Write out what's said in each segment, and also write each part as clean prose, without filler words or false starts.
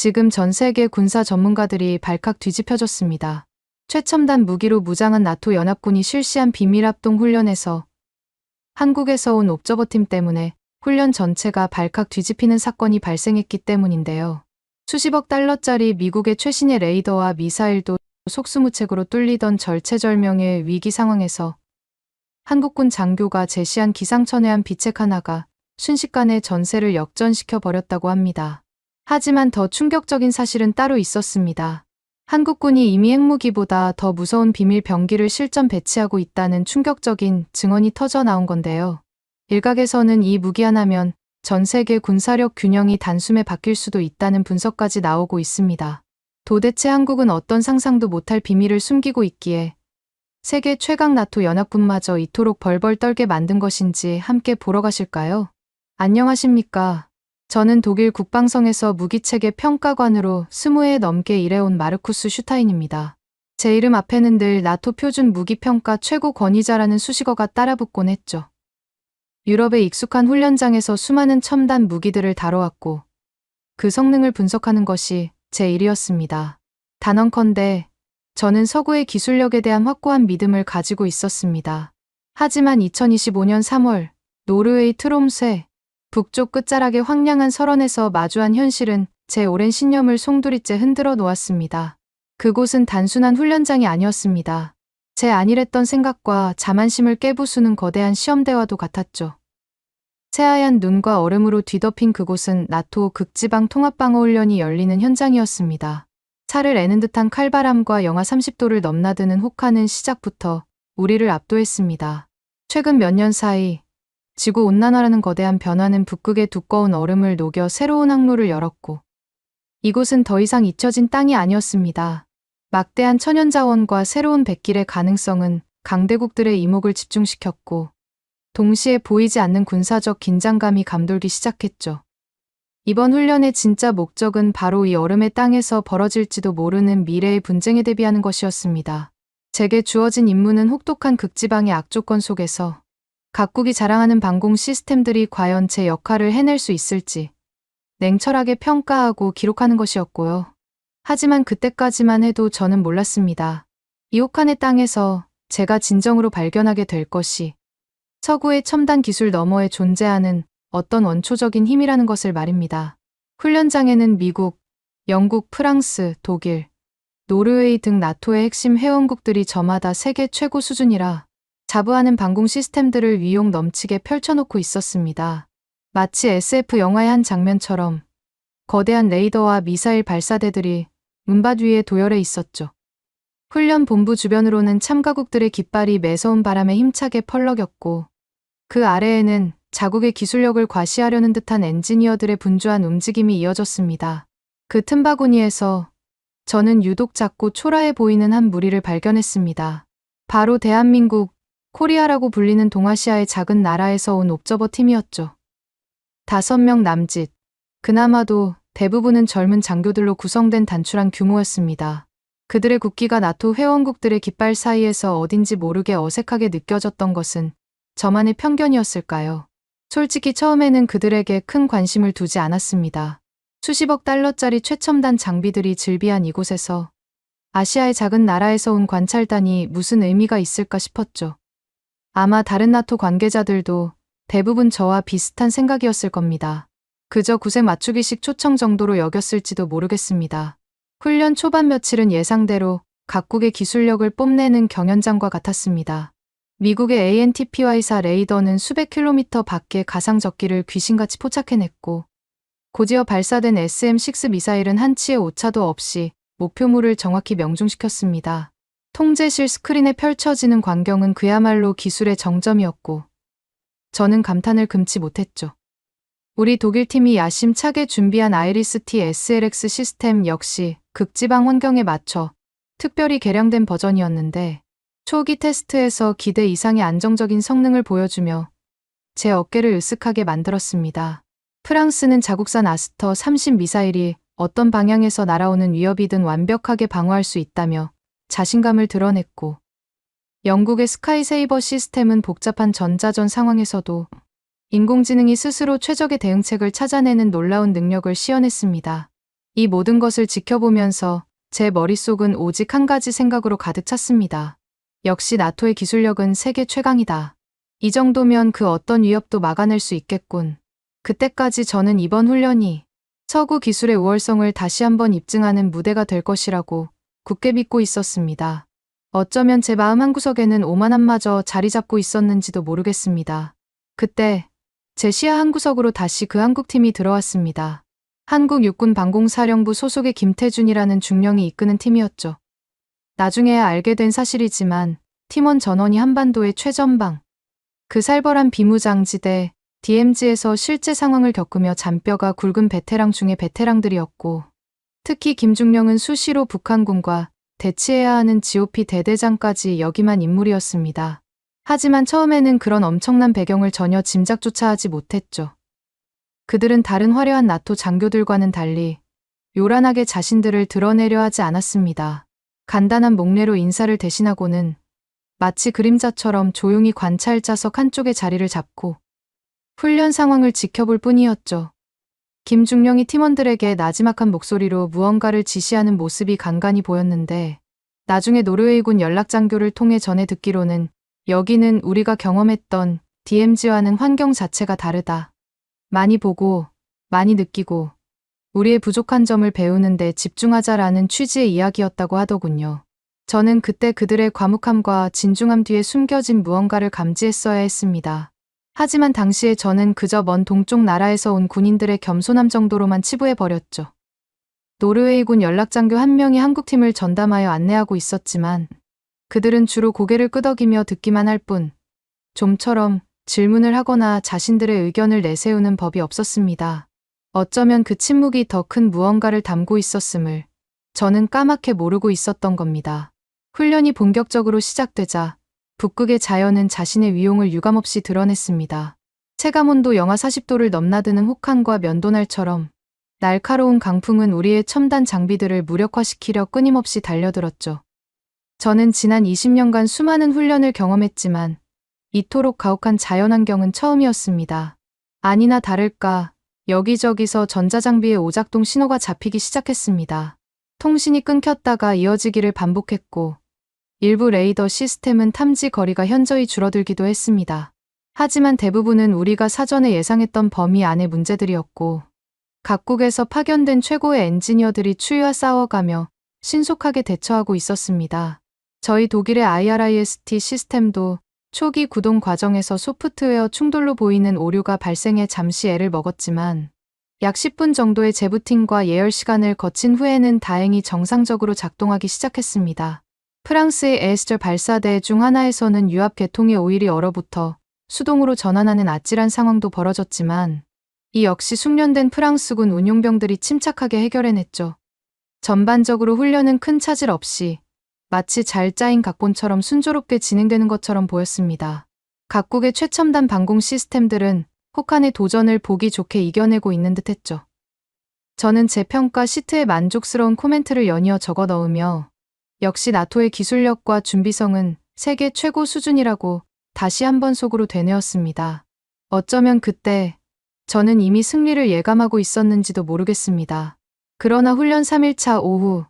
지금 전 세계 군사 전문가들이 발칵 뒤집혀졌습니다. 최첨단 무기로 무장한 나토 연합군이 실시한 비밀합동 훈련에서 한국에서 온 옵저버팀 때문에 훈련 전체가 발칵 뒤집히는 사건이 발생했기 때문인데요. 수십억 달러짜리 미국의 최신의 레이더와 미사일도 속수무책으로 뚫리던 절체절명의 위기 상황에서 한국군 장교가 제시한 기상천외한 비책 하나가 순식간에 전세를 역전시켜 버렸다고 합니다. 하지만 더 충격적인 사실은 따로 있었습니다. 한국군이 이미 핵무기보다 더 무서운 비밀 병기를 실전 배치하고 있다는 충격적인 증언이 터져 나온 건데요. 일각에서는 이 무기 하나면 전 세계 군사력 균형이 단숨에 바뀔 수도 있다는 분석까지 나오고 있습니다. 도대체 한국은 어떤 상상도 못할 비밀을 숨기고 있기에 세계 최강 나토 연합군마저 이토록 벌벌 떨게 만든 것인지 함께 보러 가실까요? 안녕하십니까. 저는 독일 국방성에서 무기체계 평가관으로 20회 넘게 일해온 마르쿠스 슈타인입니다. 제 이름 앞에는 늘 나토 표준 무기평가 최고 권위자라는 수식어가 따라붙곤 했죠. 유럽의 익숙한 훈련장에서 수많은 첨단 무기들을 다뤄왔고 그 성능을 분석하는 것이 제 일이었습니다. 단언컨대 저는 서구의 기술력에 대한 확고한 믿음을 가지고 있었습니다. 하지만 2025년 3월 노르웨이 트롬스에 북쪽 끝자락의 황량한 설원에서 마주한 현실은 제 오랜 신념을 송두리째 흔들어 놓았습니다. 그곳은 단순한 훈련장이 아니었습니다. 제 안일했던 생각과 자만심을 깨부수는 거대한 시험대와도 같았죠. 새하얀 눈과 얼음으로 뒤덮인 그곳은 나토 극지방 통합방어훈련이 열리는 현장이었습니다. 살을 애는 듯한 칼바람과 영하 30도를 넘나드는 혹한은 시작부터 우리를 압도했습니다. 최근 몇 년 사이 지구온난화라는 거대한 변화는 북극의 두꺼운 얼음을 녹여 새로운 항로를 열었고 이곳은 더 이상 잊혀진 땅이 아니었습니다. 막대한 천연자원과 새로운 백길의 가능성은 강대국들의 이목을 집중시켰고 동시에 보이지 않는 군사적 긴장감이 감돌기 시작했죠. 이번 훈련의 진짜 목적은 바로 이 얼음의 땅에서 벌어질지도 모르는 미래의 분쟁에 대비하는 것이었습니다. 제게 주어진 임무는 혹독한 극지방의 악조건 속에서 각국이 자랑하는 방공 시스템들이 과연 제 역할을 해낼 수 있을지 냉철하게 평가하고 기록하는 것이었고요. 하지만 그때까지만 해도 저는 몰랐습니다. 이 혹한의 땅에서 제가 진정으로 발견하게 될 것이 서구의 첨단 기술 너머에 존재하는 어떤 원초적인 힘이라는 것을 말입니다. 훈련장에는 미국, 영국, 프랑스, 독일, 노르웨이 등 나토의 핵심 회원국들이 저마다 세계 최고 수준이라 자부하는 방공 시스템들을 위용 넘치게 펼쳐놓고 있었습니다. 마치 SF 영화의 한 장면처럼 거대한 레이더와 미사일 발사대들이 문밭 위에 도열해 있었죠. 훈련 본부 주변으로는 참가국들의 깃발이 매서운 바람에 힘차게 펄럭였고 그 아래에는 자국의 기술력을 과시하려는 듯한 엔지니어들의 분주한 움직임이 이어졌습니다. 그 틈바구니에서 저는 유독 작고 초라해 보이는 한 무리를 발견했습니다. 바로 대한민국, 코리아라고 불리는 동아시아의 작은 나라에서 온 옵저버 팀이었죠. 5명 남짓, 그나마도 대부분은 젊은 장교들로 구성된 단출한 규모였습니다. 그들의 국기가 나토 회원국들의 깃발 사이에서 어딘지 모르게 어색하게 느껴졌던 것은 저만의 편견이었을까요? 솔직히 처음에는 그들에게 큰 관심을 두지 않았습니다. 수십억 달러짜리 최첨단 장비들이 즐비한 이곳에서 아시아의 작은 나라에서 온 관찰단이 무슨 의미가 있을까 싶었죠. 아마 다른 나토 관계자들도 대부분 저와 비슷한 생각이었을 겁니다. 그저 구색 맞추기식 초청 정도로 여겼을지도 모르겠습니다. 훈련 초반 며칠은 예상대로 각국의 기술력을 뽐내는 경연장과 같았습니다. 미국의 ANTPY-4 레이더는 수백 킬로미터 밖의 가상적기를 귀신같이 포착해냈고 곧이어 발사된 SM-6 미사일은 한치의 오차도 없이 목표물을 정확히 명중시켰습니다. 통제실 스크린에 펼쳐지는 광경은 그야말로 기술의 정점이었고 저는 감탄을 금치 못했죠. 우리 독일팀이 야심차게 준비한 아이리스-T SLX 시스템 역시 극지방 환경에 맞춰 특별히 개량된 버전이었는데 초기 테스트에서 기대 이상의 안정적인 성능을 보여주며 제 어깨를 으쓱하게 만들었습니다. 프랑스는 자국산 아스터 30 미사일이 어떤 방향에서 날아오는 위협이든 완벽하게 방어할 수 있다며 자신감을 드러냈고 영국의 스카이세이버 시스템은 복잡한 전자전 상황에서도 인공지능이 스스로 최적의 대응책을 찾아내는 놀라운 능력을 시연했습니다. 이 모든 것을 지켜보면서 제 머릿속은 오직 한 가지 생각으로 가득 찼습니다. 역시 나토의 기술력은 세계 최강이다. 이 정도면 그 어떤 위협도 막아낼 수 있겠군. 그때까지 저는 이번 훈련이 서구 기술의 우월성을 다시 한번 입증하는 무대가 될 것이라고 굳게 믿고 있었습니다. 어쩌면 제 마음 한구석에는 오만함마저 자리 잡고 있었는지도 모르겠습니다. 그때 제 시야 한구석으로 다시 그 한국팀이 들어왔습니다. 한국 육군 방공사령부 소속의 김태준이라는 중령이 이끄는 팀이었죠. 나중에야 알게 된 사실이지만 팀원 전원이 한반도의 최전방, 그 살벌한 비무장지대 DMZ에서 실제 상황을 겪으며 잔뼈가 굵은 베테랑 중의 베테랑들이었고, 특히 김중령은 수시로 북한군과 대치해야 하는 GOP 대대장까지 역임한 인물이었습니다. 하지만 처음에는 그런 엄청난 배경을 전혀 짐작조차 하지 못했죠. 그들은 다른 화려한 나토 장교들과는 달리 요란하게 자신들을 드러내려 하지 않았습니다. 간단한 목례로 인사를 대신하고는 마치 그림자처럼 조용히 관찰자석 한쪽에 자리를 잡고 훈련 상황을 지켜볼 뿐이었죠. 김중령이 팀원들에게 나지막한 목소리로 무언가를 지시하는 모습이 간간히 보였는데, 나중에 노르웨이군 연락장교를 통해 전해 듣기로는 여기는 우리가 경험했던 DMZ와는 환경 자체가 다르다. 많이 보고, 많이 느끼고, 우리의 부족한 점을 배우는 데 집중하자라는 취지의 이야기였다고 하더군요. 저는 그때 그들의 과묵함과 진중함 뒤에 숨겨진 무언가를 감지했어야 했습니다. 하지만 당시에 저는 그저 먼 동쪽 나라에서 온 군인들의 겸손함 정도로만 치부해버렸죠. 노르웨이군 연락장교 한 명이 한국팀을 전담하여 안내하고 있었지만 그들은 주로 고개를 끄덕이며 듣기만 할 뿐, 좀처럼 질문을 하거나 자신들의 의견을 내세우는 법이 없었습니다. 어쩌면 그 침묵이 더 큰 무언가를 담고 있었음을 저는 까맣게 모르고 있었던 겁니다. 훈련이 본격적으로 시작되자 북극의 자연은 자신의 위용을 유감없이 드러냈습니다. 체감온도 영하 40도를 넘나드는 혹한과 면도날처럼 날카로운 강풍은 우리의 첨단 장비들을 무력화시키려 끊임없이 달려들었죠. 저는 지난 20년간 수많은 훈련을 경험했지만 이토록 가혹한 자연환경은 처음이었습니다. 아니나 다를까 여기저기서 전자장비의 오작동 신호가 잡히기 시작했습니다. 통신이 끊겼다가 이어지기를 반복했고, 일부 레이더 시스템은 탐지 거리가 현저히 줄어들기도 했습니다. 하지만 대부분은 우리가 사전에 예상했던 범위 안의 문제들이었고, 각국에서 파견된 최고의 엔지니어들이 추위와 싸워가며 신속하게 대처하고 있었습니다. 저희 독일의 IRIS-T 시스템도 초기 구동 과정에서 소프트웨어 충돌로 보이는 오류가 발생해 잠시 애를 먹었지만 약 10분 정도의 재부팅과 예열 시간을 거친 후에는 다행히 정상적으로 작동하기 시작했습니다. 프랑스의 에스저 발사대 중 하나에서는 유압 계통의 오일이 얼어붙어 수동으로 전환하는 아찔한 상황도 벌어졌지만 이 역시 숙련된 프랑스군 운용병들이 침착하게 해결해냈죠. 전반적으로 훈련은 큰 차질 없이 마치 잘 짜인 각본처럼 순조롭게 진행되는 것처럼 보였습니다. 각국의 최첨단 방공 시스템들은 혹한의 도전을 보기 좋게 이겨내고 있는 듯했죠. 저는 제 평가 시트에 만족스러운 코멘트를 연이어 적어 넣으며 역시 나토의 기술력과 준비성은 세계 최고 수준이라고 다시 한번 속으로 되뇌었습니다. 어쩌면 그때 저는 이미 승리를 예감하고 있었는지도 모르겠습니다. 그러나 훈련 3일차 오후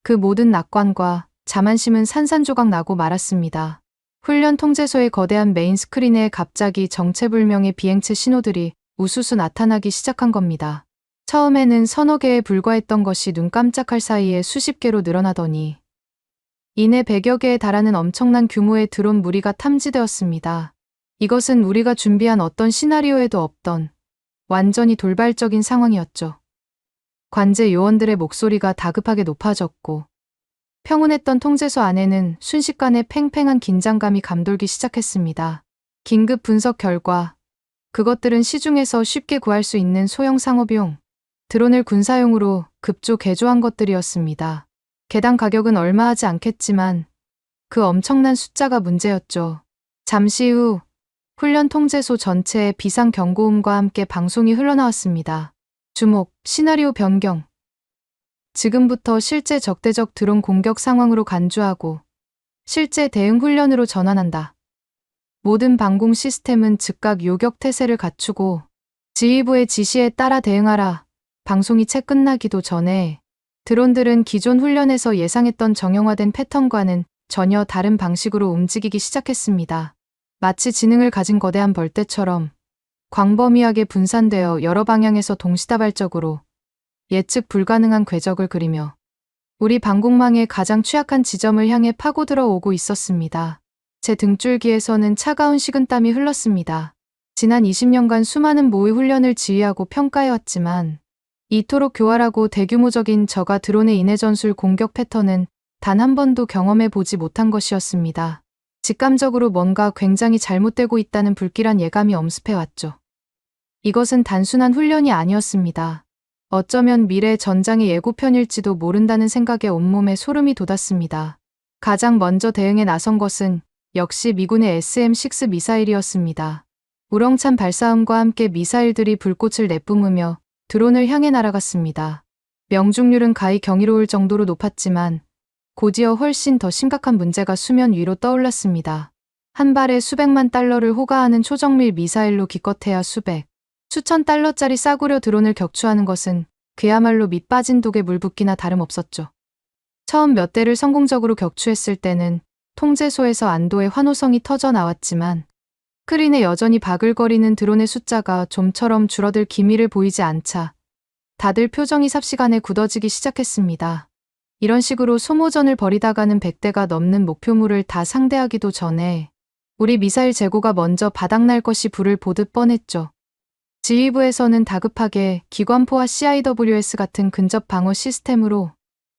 그 모든 낙관과 자만심은 산산조각 나고 말았습니다. 훈련 통제소의 거대한 메인 스크린에 갑자기 정체불명의 비행체 신호들이 우수수 나타나기 시작한 겁니다. 처음에는 서너 개에 불과했던 것이 눈 깜짝할 사이에 수십 개로 늘어나더니 이내 100여 개에 달하는 엄청난 규모의 드론 무리가 탐지되었습니다. 이것은 우리가 준비한 어떤 시나리오에도 없던 완전히 돌발적인 상황이었죠. 관제 요원들의 목소리가 다급하게 높아졌고 평온했던 통제소 안에는 순식간에 팽팽한 긴장감이 감돌기 시작했습니다. 긴급 분석 결과 그것들은 시중에서 쉽게 구할 수 있는 소형 상업용 드론을 군사용으로 급조 개조한 것들이었습니다. 개당 가격은 얼마 하지 않겠지만 그 엄청난 숫자가 문제였죠. 잠시 후 훈련 통제소 전체에 비상 경고음과 함께 방송이 흘러나왔습니다. 주목, 시나리오 변경. 지금부터 실제 적대적 드론 공격 상황으로 간주하고 실제 대응 훈련으로 전환한다. 모든 방공 시스템은 즉각 요격 태세를 갖추고 지휘부의 지시에 따라 대응하라. 방송이 채 끝나기도 전에 드론들은 기존 훈련에서 예상했던 정형화된 패턴과는 전혀 다른 방식으로 움직이기 시작했습니다. 마치 지능을 가진 거대한 벌떼처럼 광범위하게 분산되어 여러 방향에서 동시다발적으로 예측 불가능한 궤적을 그리며 우리 방공망의 가장 취약한 지점을 향해 파고들어 오고 있었습니다. 제 등줄기에서는 차가운 식은땀이 흘렀습니다. 지난 20년간 수많은 모의 훈련을 지휘하고 평가해왔지만 이토록 교활하고 대규모적인 저가 드론의 인해 전술 공격 패턴은 단 한 번도 경험해 보지 못한 것이었습니다. 직감적으로 뭔가 굉장히 잘못되고 있다는 불길한 예감이 엄습해왔죠. 이것은 단순한 훈련이 아니었습니다. 어쩌면 미래 전장의 예고편일지도 모른다는 생각에 온몸에 소름이 돋았습니다. 가장 먼저 대응에 나선 것은 역시 미군의 SM-6 미사일이었습니다. 우렁찬 발사음과 함께 미사일들이 불꽃을 내뿜으며 드론을 향해 날아갔습니다. 명중률은 가히 경이로울 정도로 높았지만 곧이어 훨씬 더 심각한 문제가 수면 위로 떠올랐습니다. 한 발에 수백만 달러를 호가하는 초정밀 미사일로 기껏해야 수천 달러짜리 싸구려 드론을 격추하는 것은 그야말로 밑 빠진 독에 물 붓기나 다름없었죠. 처음 몇 대를 성공적으로 격추했을 때는 통제소에서 안도의 환호성이 터져 나왔지만 스크린에 여전히 바글거리는 드론의 숫자가 좀처럼 줄어들 기미를 보이지 않자 다들 표정이 삽시간에 굳어지기 시작했습니다. 이런 식으로 소모전을 벌이다가는 100대가 넘는 목표물을 다 상대하기도 전에 우리 미사일 재고가 먼저 바닥날 것이 불을 보듯 뻔했죠. 지휘부에서는 다급하게 기관포와 CIWS 같은 근접 방어 시스템으로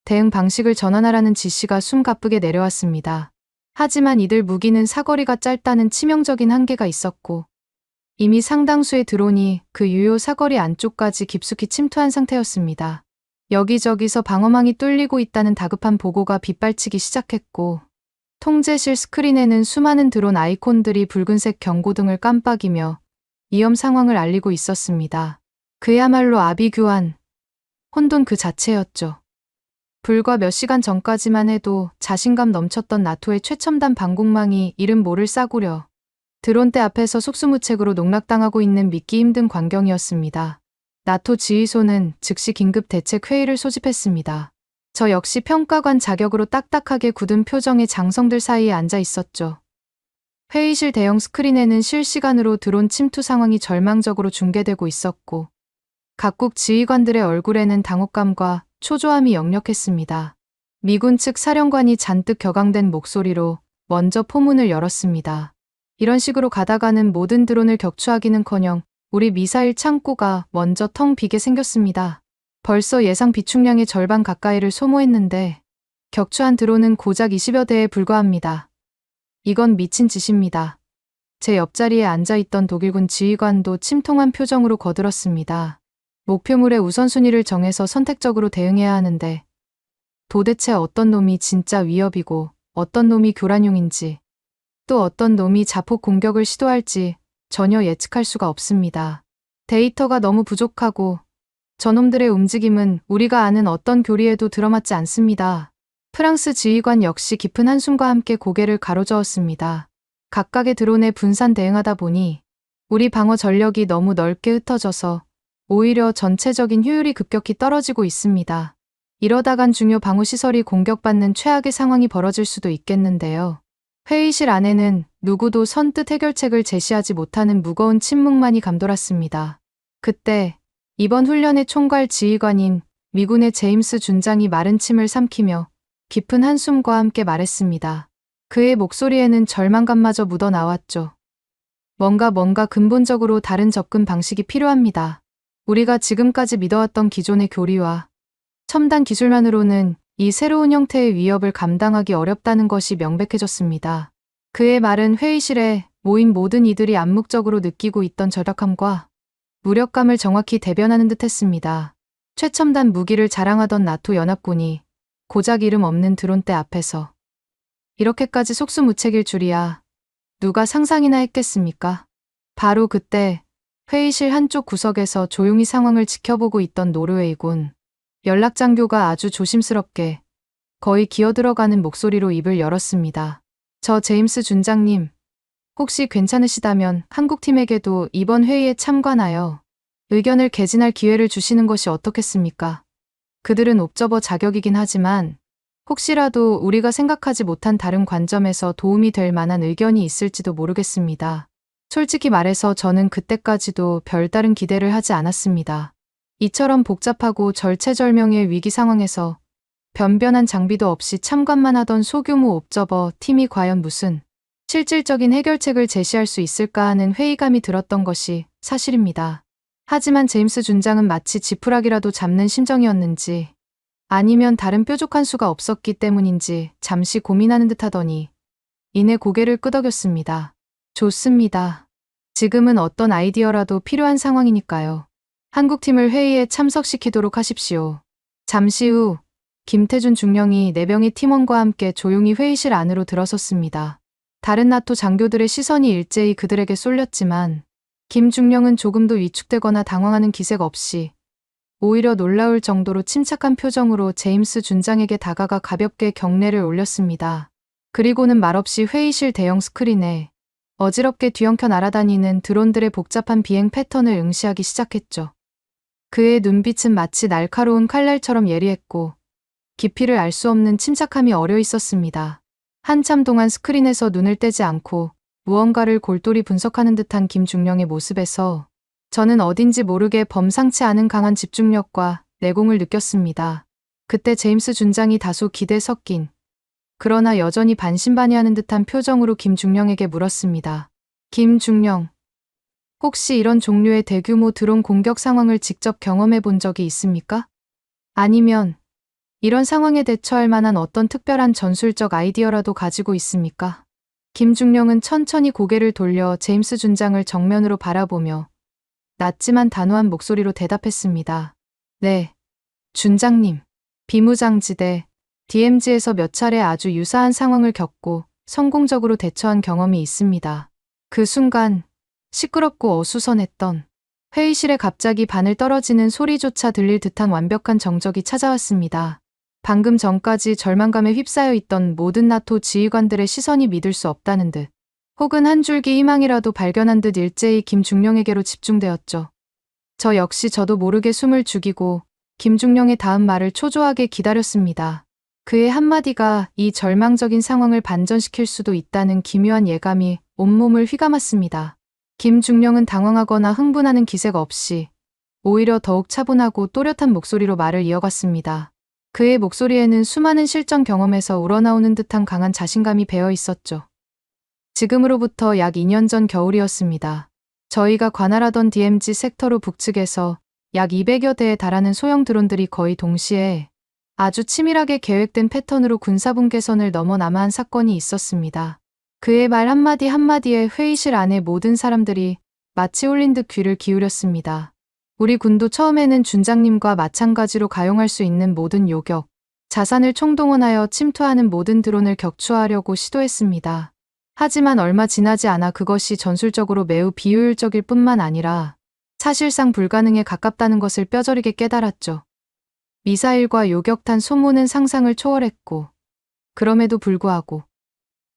대응 방식을 전환하라는 지시가 숨가쁘게 내려왔습니다. 하지만 이들 무기는 사거리가 짧다는 치명적인 한계가 있었고 이미 상당수의 드론이 그 유효 사거리 안쪽까지 깊숙이 침투한 상태였습니다. 여기저기서 방어망이 뚫리고 있다는 다급한 보고가 빗발치기 시작했고 통제실 스크린에는 수많은 드론 아이콘들이 붉은색 경고등을 깜빡이며 위험 상황을 알리고 있었습니다. 그야말로 아비규환, 혼돈 그 자체였죠. 불과 몇 시간 전까지만 해도 자신감 넘쳤던 나토의 최첨단 방공망이 이름 모를 싸구려 드론대 앞에서 속수무책으로 농락당하고 있는 믿기 힘든 광경이었습니다. 나토 지휘소는 즉시 긴급 대책 회의를 소집했습니다. 저 역시 평가관 자격으로 딱딱하게 굳은 표정의 장성들 사이에 앉아 있었죠. 회의실 대형 스크린에는 실시간으로 드론 침투 상황이 절망적으로 중계되고 있었고 각국 지휘관들의 얼굴에는 당혹감과 초조함이 역력했습니다. 미군 측 사령관이 잔뜩 격앙된 목소리로 먼저 포문을 열었습니다. 이런 식으로 가다가는 모든 드론을 격추하기는커녕 우리 미사일 창고가 먼저 텅 비게 생겼습니다. 벌써 예상 비축량의 절반 가까이를 소모했는데 격추한 드론은 고작 20여 대에 불과합니다. 이건 미친 짓입니다. 제 옆자리에 앉아있던 독일군 지휘관도 침통한 표정으로 거들었습니다. 목표물의 우선순위를 정해서 선택적으로 대응해야 하는데 도대체 어떤 놈이 진짜 위협이고 어떤 놈이 교란용인지 또 어떤 놈이 자폭 공격을 시도할지 전혀 예측할 수가 없습니다. 데이터가 너무 부족하고 저놈들의 움직임은 우리가 아는 어떤 교리에도 들어맞지 않습니다. 프랑스 지휘관 역시 깊은 한숨과 함께 고개를 가로저었습니다. 각각의 드론에 분산 대응하다 보니 우리 방어 전력이 너무 넓게 흩어져서 오히려 전체적인 효율이 급격히 떨어지고 있습니다. 이러다간 중요 방어시설이 공격받는 최악의 상황이 벌어질 수도 있겠는데요. 회의실 안에는 누구도 선뜻 해결책을 제시하지 못하는 무거운 침묵만이 감돌았습니다. 그때 이번 훈련의 총괄 지휘관인 미군의 제임스 준장이 마른 침을 삼키며 깊은 한숨과 함께 말했습니다. 그의 목소리에는 절망감마저 묻어나왔죠. 뭔가 근본적으로 다른 접근 방식이 필요합니다. 우리가 지금까지 믿어왔던 기존의 교리와 첨단 기술만으로는 이 새로운 형태의 위협을 감당하기 어렵다는 것이 명백해졌습니다. 그의 말은 회의실에 모인 모든 이들이 암묵적으로 느끼고 있던 절박함과 무력감을 정확히 대변하는 듯했습니다. 최첨단 무기를 자랑하던 나토 연합군이 고작 이름 없는 드론대 앞에서 이렇게까지 속수무책일 줄이야 누가 상상이나 했겠습니까? 바로 그때 회의실 한쪽 구석에서 조용히 상황을 지켜보고 있던 노르웨이군 연락장교가 아주 조심스럽게 거의 기어들어가는 목소리로 입을 열었습니다. 저 제임스 준장님, 혹시 괜찮으시다면 한국팀에게도 이번 회의에 참관하여 의견을 개진할 기회를 주시는 것이 어떻겠습니까? 그들은 옵저버 자격이긴 하지만 혹시라도 우리가 생각하지 못한 다른 관점에서 도움이 될 만한 의견이 있을지도 모르겠습니다. 솔직히 말해서 저는 그때까지도 별다른 기대를 하지 않았습니다. 이처럼 복잡하고 절체절명의 위기 상황에서 변변한 장비도 없이 참관만 하던 소규모 옵저버 팀이 과연 무슨 실질적인 해결책을 제시할 수 있을까 하는 회의감이 들었던 것이 사실입니다. 하지만 제임스 준장은 마치 지푸라기라도 잡는 심정이었는지 아니면 다른 뾰족한 수가 없었기 때문인지 잠시 고민하는 듯 하더니 이내 고개를 끄덕였습니다. 좋습니다. 지금은 어떤 아이디어라도 필요한 상황이니까요. 한국팀을 회의에 참석시키도록 하십시오. 잠시 후 김태준 중령이 4명의 팀원과 함께 조용히 회의실 안으로 들어섰습니다. 다른 나토 장교들의 시선이 일제히 그들에게 쏠렸지만 김 중령은 조금도 위축되거나 당황하는 기색 없이 오히려 놀라울 정도로 침착한 표정으로 제임스 준장에게 다가가 가볍게 경례를 올렸습니다. 그리고는 말없이 회의실 대형 스크린에 어지럽게 뒤엉켜 날아다니는 드론들의 복잡한 비행 패턴을 응시하기 시작했죠. 그의 눈빛은 마치 날카로운 칼날처럼 예리했고 깊이를 알 수 없는 침착함이 어려 있었습니다. 한참 동안 스크린에서 눈을 떼지 않고 무언가를 골똘히 분석하는 듯한 김중령의 모습에서 저는 어딘지 모르게 범상치 않은 강한 집중력과 내공을 느꼈습니다. 그때 제임스 준장이 다소 기대 섞인 그러나 여전히 반신반의하는 듯한 표정으로 김중령에게 물었습니다. 김중령, 혹시 이런 종류의 대규모 드론 공격 상황을 직접 경험해 본 적이 있습니까? 아니면 이런 상황에 대처할 만한 어떤 특별한 전술적 아이디어라도 가지고 있습니까? 김중령은 천천히 고개를 돌려 제임스 준장을 정면으로 바라보며 낮지만 단호한 목소리로 대답했습니다. 네, 준장님. 비무장지대 DMZ에서 몇 차례 아주 유사한 상황을 겪고 성공적으로 대처한 경험이 있습니다. 그 순간 시끄럽고 어수선했던 회의실에 갑자기 바늘 떨어지는 소리조차 들릴 듯한 완벽한 정적이 찾아왔습니다. 방금 전까지 절망감에 휩싸여 있던 모든 나토 지휘관들의 시선이 믿을 수 없다는 듯 혹은 한 줄기 희망이라도 발견한 듯 일제히 김중령에게로 집중되었죠. 저 역시 저도 모르게 숨을 죽이고 김중령의 다음 말을 초조하게 기다렸습니다. 그의 한마디가 이 절망적인 상황을 반전시킬 수도 있다는 기묘한 예감이 온몸을 휘감았습니다. 김중령은 당황하거나 흥분하는 기색 없이 오히려 더욱 차분하고 또렷한 목소리로 말을 이어갔습니다. 그의 목소리에는 수많은 실전 경험에서 우러나오는 듯한 강한 자신감이 배어 있었죠. 지금으로부터 약 2년 전 겨울이었습니다. 저희가 관할하던 DMZ 섹터로 북측에서 약 200여 대에 달하는 소형 드론들이 거의 동시에 아주 치밀하게 계획된 패턴으로 군사분계선을 넘어 남하한 사건이 있었습니다. 그의 말 한마디 한마디에 회의실 안의 모든 사람들이 마치 홀린 듯 귀를 기울였습니다. 우리 군도 처음에는 준장님과 마찬가지로 가용할 수 있는 모든 요격, 자산을 총동원하여 침투하는 모든 드론을 격추하려고 시도했습니다. 하지만 얼마 지나지 않아 그것이 전술적으로 매우 비효율적일 뿐만 아니라 사실상 불가능에 가깝다는 것을 뼈저리게 깨달았죠. 미사일과 요격탄 소모는 상상을 초월했고 그럼에도 불구하고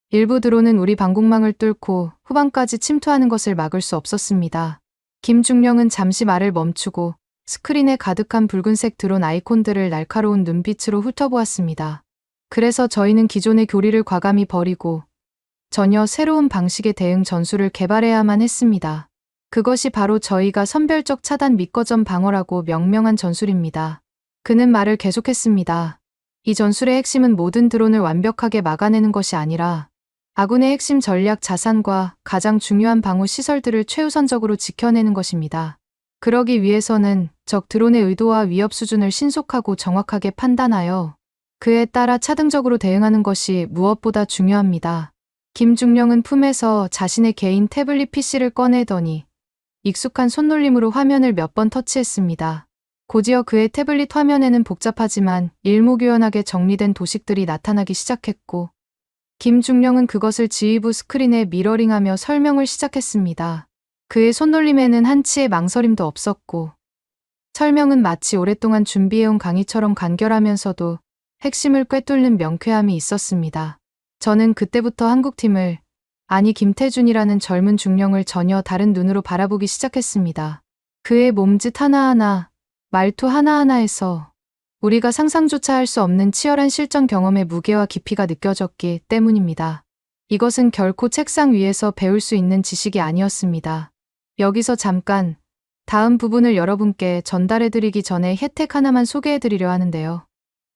일부 드론은 우리 방공망을 뚫고 후방까지 침투하는 것을 막을 수 없었습니다. 김중령은 잠시 말을 멈추고 스크린에 가득한 붉은색 드론 아이콘들을 날카로운 눈빛으로 훑어보았습니다. 그래서 저희는 기존의 교리를 과감히 버리고 전혀 새로운 방식의 대응 전술을 개발해야만 했습니다. 그것이 바로 저희가 선별적 차단 밑거점 방어라고 명명한 전술입니다. 그는 말을 계속했습니다. 이 전술의 핵심은 모든 드론을 완벽하게 막아내는 것이 아니라 아군의 핵심 전략 자산과 가장 중요한 방어 시설들을 최우선적으로 지켜내는 것입니다. 그러기 위해서는 적 드론의 의도와 위협 수준을 신속하고 정확하게 판단하여 그에 따라 차등적으로 대응하는 것이 무엇보다 중요합니다. 김중령은 품에서 자신의 개인 태블릿 PC를 꺼내더니 익숙한 손놀림으로 화면을 몇 번 터치했습니다. 곧이어 그의 태블릿 화면에는 복잡하지만 일목요연하게 정리된 도식들이 나타나기 시작했고 김중령은 그것을 지휘부 스크린에 미러링하며 설명을 시작했습니다. 그의 손놀림에는 한치의 망설임도 없었고 설명은 마치 오랫동안 준비해온 강의처럼 간결하면서도 핵심을 꿰뚫는 명쾌함이 있었습니다. 저는 그때부터 한국팀을, 아니 김태준이라는 젊은 중령을 전혀 다른 눈으로 바라보기 시작했습니다. 그의 몸짓 하나하나, 말투 하나하나에서 우리가 상상조차 할 수 없는 치열한 실전 경험의 무게와 깊이가 느껴졌기 때문입니다. 이것은 결코 책상 위에서 배울 수 있는 지식이 아니었습니다. 여기서 잠깐 다음 부분을 여러분께 전달해드리기 전에 혜택 하나만 소개해드리려 하는데요.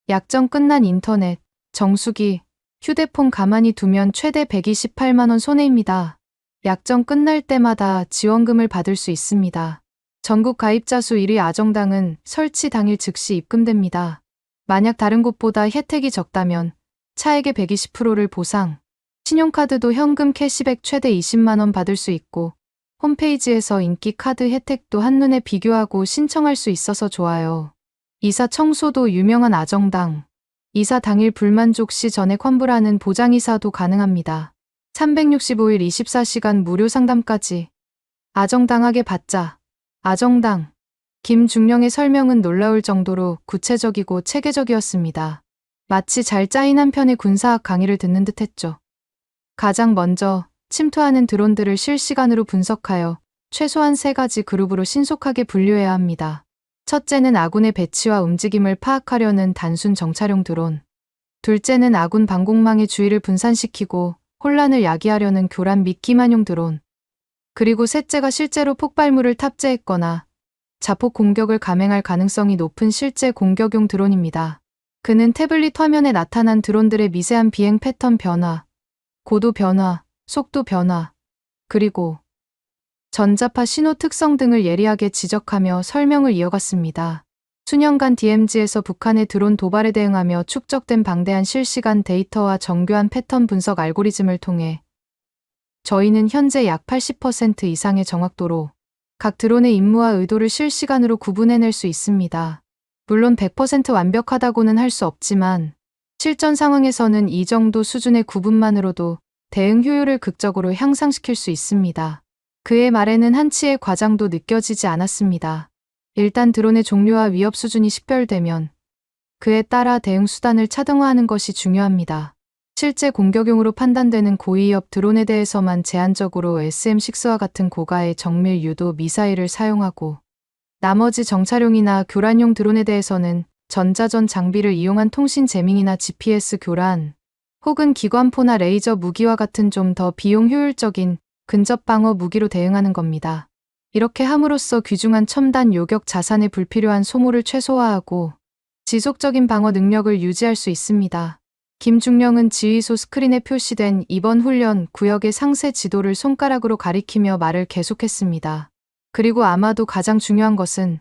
약정 끝난 인터넷, 정수기, 휴대폰 가만히 두면 최대 128만 원 손해입니다. 약정 끝날 때마다 지원금을 받을 수 있습니다. 전국 가입자 수 1위 아정당은 설치 당일 즉시 입금됩니다. 만약 다른 곳보다 혜택이 적다면 차액의 120%를 보상, 신용카드도 현금 캐시백 최대 20만 원 받을 수 있고 홈페이지에서 인기 카드 혜택도 한눈에 비교하고 신청할 수 있어서 좋아요. 이사 청소도 유명한 아정당. 이사 당일 불만족 시 전액 환불하는 보장이사도 가능합니다. 365일 24시간 무료 상담까지. 아정당하게 받자. 아정당. 김중령의 설명은 놀라울 정도로 구체적이고 체계적이었습니다. 마치 잘 짜인 한 편의 군사학 강의를 듣는 듯했죠. 가장 먼저 침투하는 드론들을 실시간으로 분석하여 최소한 3가지 그룹으로 신속하게 분류해야 합니다. 첫째는 아군의 배치와 움직임을 파악하려는 단순 정찰용 드론. 둘째는 아군 방공망의 주위를 분산시키고 혼란을 야기하려는 교란 및 기만용 드론. 그리고 셋째가 실제로 폭발물을 탑재했거나 자폭 공격을 감행할 가능성이 높은 실제 공격용 드론입니다. 그는 태블릿 화면에 나타난 드론들의 미세한 비행 패턴 변화, 고도 변화, 속도 변화, 그리고 전자파 신호 특성 등을 예리하게 지적하며 설명을 이어갔습니다. 수년간 DMZ에서 북한의 드론 도발에 대응하며 축적된 방대한 실시간 데이터와 정교한 패턴 분석 알고리즘을 통해 저희는 현재 약 80% 이상의 정확도로 각 드론의 임무와 의도를 실시간으로 구분해낼 수 있습니다. 물론 100% 완벽하다고는 할 수 없지만 실전 상황에서는 이 정도 수준의 구분만으로도 대응 효율을 극적으로 향상시킬 수 있습니다. 그의 말에는 한치의 과장도 느껴지지 않았습니다. 일단 드론의 종류와 위협 수준이 식별되면 그에 따라 대응 수단을 차등화하는 것이 중요합니다. 실제 공격용으로 판단되는 고위협 드론에 대해서만 제한적으로 SM-6와 같은 고가의 정밀 유도 미사일을 사용하고 나머지 정찰용이나 교란용 드론에 대해서는 전자전 장비를 이용한 통신 재밍이나 GPS 교란 혹은 기관포나 레이저 무기와 같은 좀 더 비용 효율적인 근접 방어 무기로 대응하는 겁니다. 이렇게 함으로써 귀중한 첨단 요격 자산의 불필요한 소모를 최소화하고 지속적인 방어 능력을 유지할 수 있습니다. 김중령은 지휘소 스크린에 표시된 이번 훈련 구역의 상세 지도를 손가락으로 가리키며 말을 계속했습니다. 그리고 아마도 가장 중요한 것은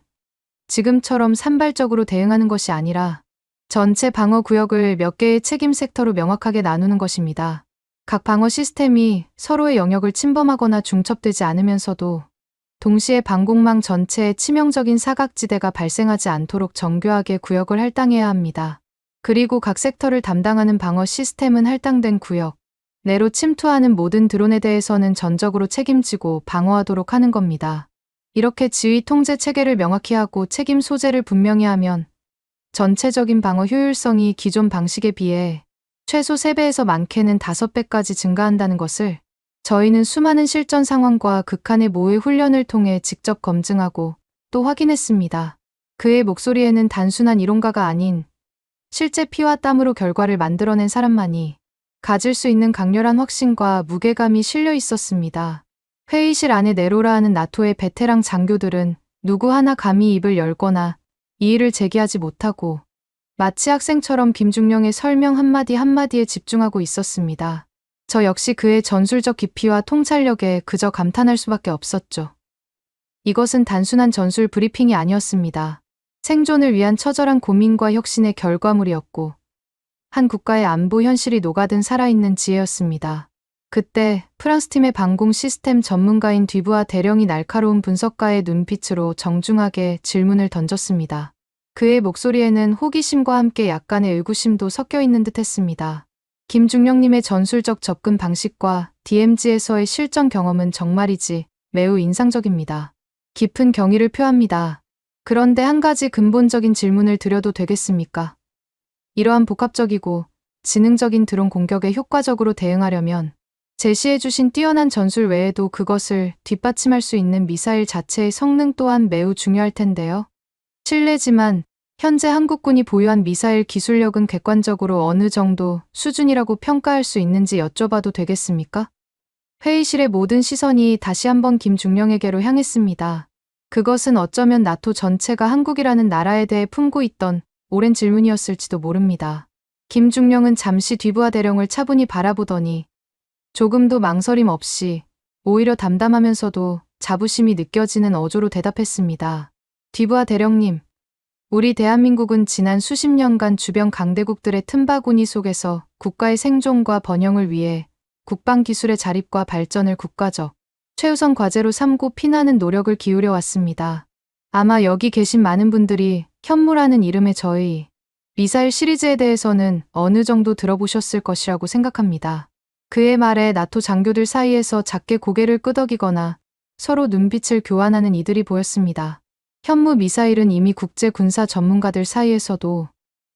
지금처럼 산발적으로 대응하는 것이 아니라 전체 방어 구역을 몇 개의 책임 섹터로 명확하게 나누는 것입니다. 각 방어 시스템이 서로의 영역을 침범하거나 중첩되지 않으면서도 동시에 방공망 전체에 치명적인 사각지대가 발생하지 않도록 정교하게 구역을 할당해야 합니다. 그리고 각 섹터를 담당하는 방어 시스템은 할당된 구역 내로 침투하는 모든 드론에 대해서는 전적으로 책임지고 방어하도록 하는 겁니다. 이렇게 지휘 통제 체계를 명확히 하고 책임 소재를 분명히 하면 전체적인 방어 효율성이 기존 방식에 비해 최소 3배에서 많게는 5배까지 증가한다는 것을 저희는 수많은 실전 상황과 극한의 모의 훈련을 통해 직접 검증하고 또 확인했습니다. 그의 목소리에는 단순한 이론가가 아닌 실제 피와 땀으로 결과를 만들어낸 사람만이 가질 수 있는 강렬한 확신과 무게감이 실려 있었습니다. 회의실 안에 내로라 하는 나토의 베테랑 장교들은 누구 하나 감히 입을 열거나 이의를 제기하지 못하고 마치 학생처럼 김중령의 설명 한마디 한마디에 집중하고 있었습니다. 저 역시 그의 전술적 깊이와 통찰력에 그저 감탄할 수밖에 없었죠. 이것은 단순한 전술 브리핑이 아니었습니다. 생존을 위한 처절한 고민과 혁신의 결과물이었고 한 국가의 안보 현실이 녹아든 살아있는 지혜였습니다. 그때 프랑스 팀의 방공 시스템 전문가인 뒤부아 대령이 날카로운 분석가의 눈빛으로 정중하게 질문을 던졌습니다. 그의 목소리에는 호기심과 함께 약간의 의구심도 섞여 있는 듯했습니다. 김중령님의 전술적 접근 방식과 DMZ에서의 실전 경험은 정말이지 매우 인상적입니다. 깊은 경의를 표합니다. 그런데 한 가지 근본적인 질문을 드려도 되겠습니까? 이러한 복합적이고 지능적인 드론 공격에 효과적으로 대응하려면 제시해주신 뛰어난 전술 외에도 그것을 뒷받침할 수 있는 미사일 자체의 성능 또한 매우 중요할 텐데요. 실례지만 현재 한국군이 보유한 미사일 기술력은 객관적으로 어느 정도 수준이라고 평가할 수 있는지 여쭤봐도 되겠습니까? 회의실의 모든 시선이 다시 한번 김중령에게로 향했습니다. 그것은 어쩌면 나토 전체가 한국이라는 나라에 대해 품고 있던 오랜 질문이었을지도 모릅니다. 김중령은 잠시 뒤부하 대령을 차분히 바라보더니 조금도 망설임 없이 오히려 담담하면서도 자부심이 느껴지는 어조로 대답했습니다. 뒤부하 대령님, 우리 대한민국은 지난 수십 년간 주변 강대국들의 틈바구니 속에서 국가의 생존과 번영을 위해 국방기술의 자립과 발전을 국가적 최우선 과제로 삼고 피나는 노력을 기울여 왔습니다. 아마 여기 계신 많은 분들이 현무라는 이름의 저희 미사일 시리즈에 대해서는 어느 정도 들어보셨을 것이라고 생각합니다. 그의 말에 나토 장교들 사이에서 작게 고개를 끄덕이거나 서로 눈빛을 교환하는 이들이 보였습니다. 현무 미사일은 이미 국제 군사 전문가들 사이에서도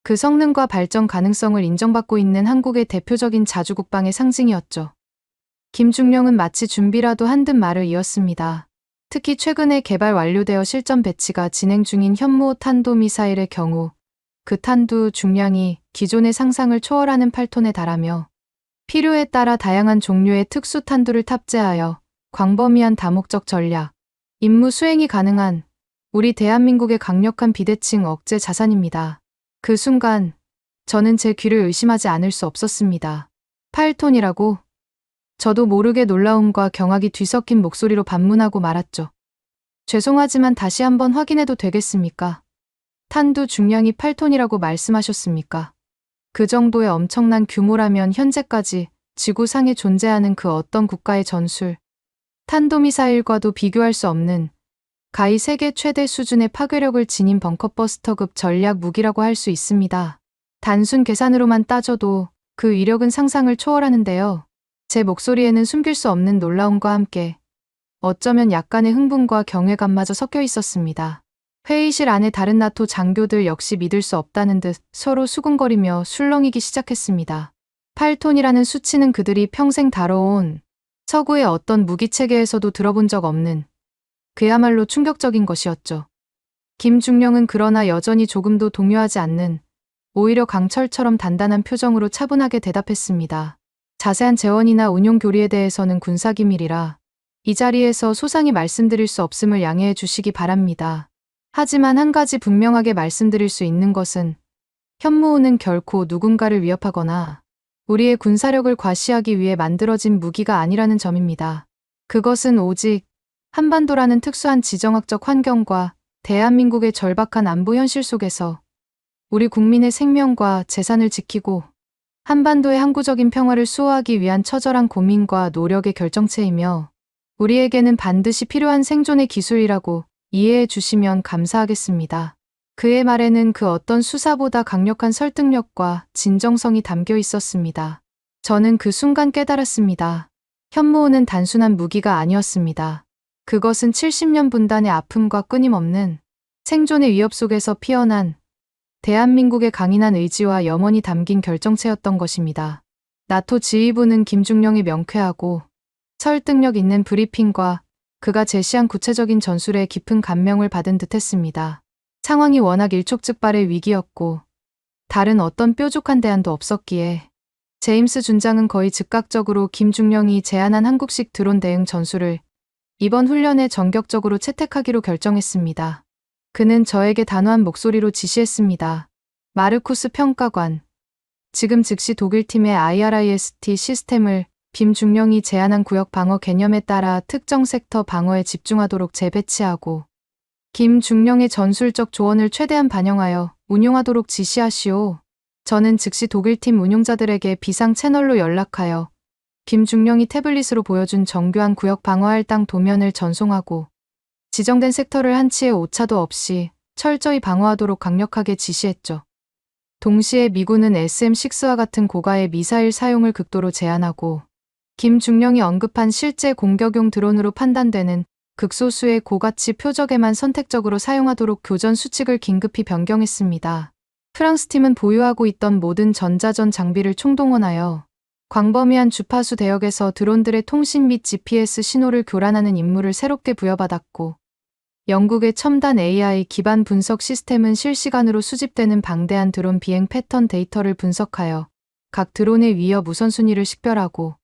그 성능과 발전 가능성을 인정받고 있는 한국의 대표적인 자주국방의 상징이었죠. 김중령은 마치 준비라도 한 듯 말을 이었습니다. 특히 최근에 개발 완료되어 실전 배치가 진행 중인 현무 탄도미사일의 경우 그 탄두 중량이 기존의 상상을 초월하는 8톤에 달하며 필요에 따라 다양한 종류의 특수 탄두를 탑재하여 광범위한 다목적 전략, 임무 수행이 가능한 우리 대한민국의 강력한 비대칭 억제 자산입니다. 그 순간 저는 제 귀를 의심하지 않을 수 없었습니다. 8톤이라고? 저도 모르게 놀라움과 경악이 뒤섞인 목소리로 반문하고 말았죠. 죄송하지만 다시 한번 확인해도 되겠습니까? 탄두 중량이 8톤이라고 말씀하셨습니까? 그 정도의 엄청난 규모라면 현재까지 지구상에 존재하는 그 어떤 국가의 전술, 탄도미사일과도 비교할 수 없는 가히 세계 최대 수준의 파괴력을 지닌 벙커버스터급 전략 무기라고 할 수 있습니다. 단순 계산으로만 따져도 그 위력은 상상을 초월하는데요. 제 목소리에는 숨길 수 없는 놀라움과 함께 어쩌면 약간의 흥분과 경외감마저 섞여 있었습니다. 회의실 안에 다른 나토 장교들 역시 믿을 수 없다는 듯 서로 수군거리며 술렁이기 시작했습니다. 8톤이라는 수치는 그들이 평생 다뤄온 서구의 어떤 무기체계에서도 들어본 적 없는 그야말로 충격적인 것이었죠. 김중령은 그러나 여전히 조금도 동요하지 않는 오히려 강철처럼 단단한 표정으로 차분하게 대답했습니다. 자세한 재원이나 운용 교리에 대해서는 군사기밀이라 이 자리에서 소상히 말씀드릴 수 없음을 양해해 주시기 바랍니다. 하지만 한 가지 분명하게 말씀드릴 수 있는 것은 현무호는 결코 누군가를 위협하거나 우리의 군사력을 과시하기 위해 만들어진 무기가 아니라는 점입니다. 그것은 오직 한반도라는 특수한 지정학적 환경과 대한민국의 절박한 안보 현실 속에서 우리 국민의 생명과 재산을 지키고 한반도의 항구적인 평화를 수호하기 위한 처절한 고민과 노력의 결정체이며 우리에게는 반드시 필요한 생존의 기술이라고 이해해 주시면 감사하겠습니다. 그의 말에는 그 어떤 수사보다 강력한 설득력과 진정성이 담겨 있었습니다. 저는 그 순간 깨달았습니다. 현무호는 단순한 무기가 아니었습니다. 그것은 70년 분단의 아픔과 끊임없는 생존의 위협 속에서 피어난 대한민국의 강인한 의지와 염원이 담긴 결정체였던 것입니다. 나토 지휘부는 김중령의 명쾌하고 설득력 있는 브리핑과 그가 제시한 구체적인 전술에 깊은 감명을 받은 듯했습니다. 상황이 워낙 일촉즉발의 위기였고 다른 어떤 뾰족한 대안도 없었기에 제임스 준장은 거의 즉각적으로 김중령이 제안한 한국식 드론 대응 전술을 이번 훈련에 전격적으로 채택하기로 결정했습니다. 그는 저에게 단호한 목소리로 지시했습니다. 마르쿠스 평가관, 지금 즉시 독일팀의 IRIST 시스템을 김중령이 제안한 구역 방어 개념에 따라 특정 섹터 방어에 집중하도록 재배치하고 김중령의 전술적 조언을 최대한 반영하여 운용하도록 지시하시오. 저는 즉시 독일팀 운용자들에게 비상 채널로 연락하여 김중령이 태블릿으로 보여준 정교한 구역 방어 할당 도면을 전송하고 지정된 섹터를 한치의 오차도 없이 철저히 방어하도록 강력하게 지시했죠. 동시에 미군은 SM-6와 같은 고가의 미사일 사용을 극도로 제한하고 김중령이 언급한 실제 공격용 드론으로 판단되는 극소수의 고가치 표적에만 선택적으로 사용하도록 교전 수칙을 긴급히 변경했습니다. 프랑스 팀은 보유하고 있던 모든 전자전 장비를 총동원하여 광범위한 주파수 대역에서 드론들의 통신 및 GPS 신호를 교란하는 임무를 새롭게 부여받았고, 영국의 첨단 AI 기반 분석 시스템은 실시간으로 수집되는 방대한 드론 비행 패턴 데이터를 분석하여 각 드론의 위협 우선순위를 식별하고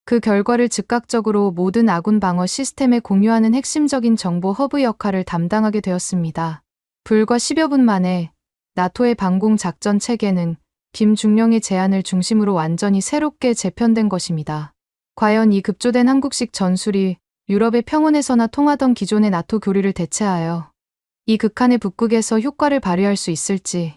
그 결과를 즉각적으로 모든 아군 방어 시스템에 공유하는 핵심적인 정보 허브 역할을 담당하게 되었습니다. 불과 10여 분 만에 나토의 방공 작전 체계는 김중령의 제안을 중심으로 완전히 새롭게 재편된 것입니다. 과연 이 급조된 한국식 전술이 유럽의 평원에서나 통하던 기존의 나토 교리를 대체하여 이 극한의 북극에서 효과를 발휘할 수 있을지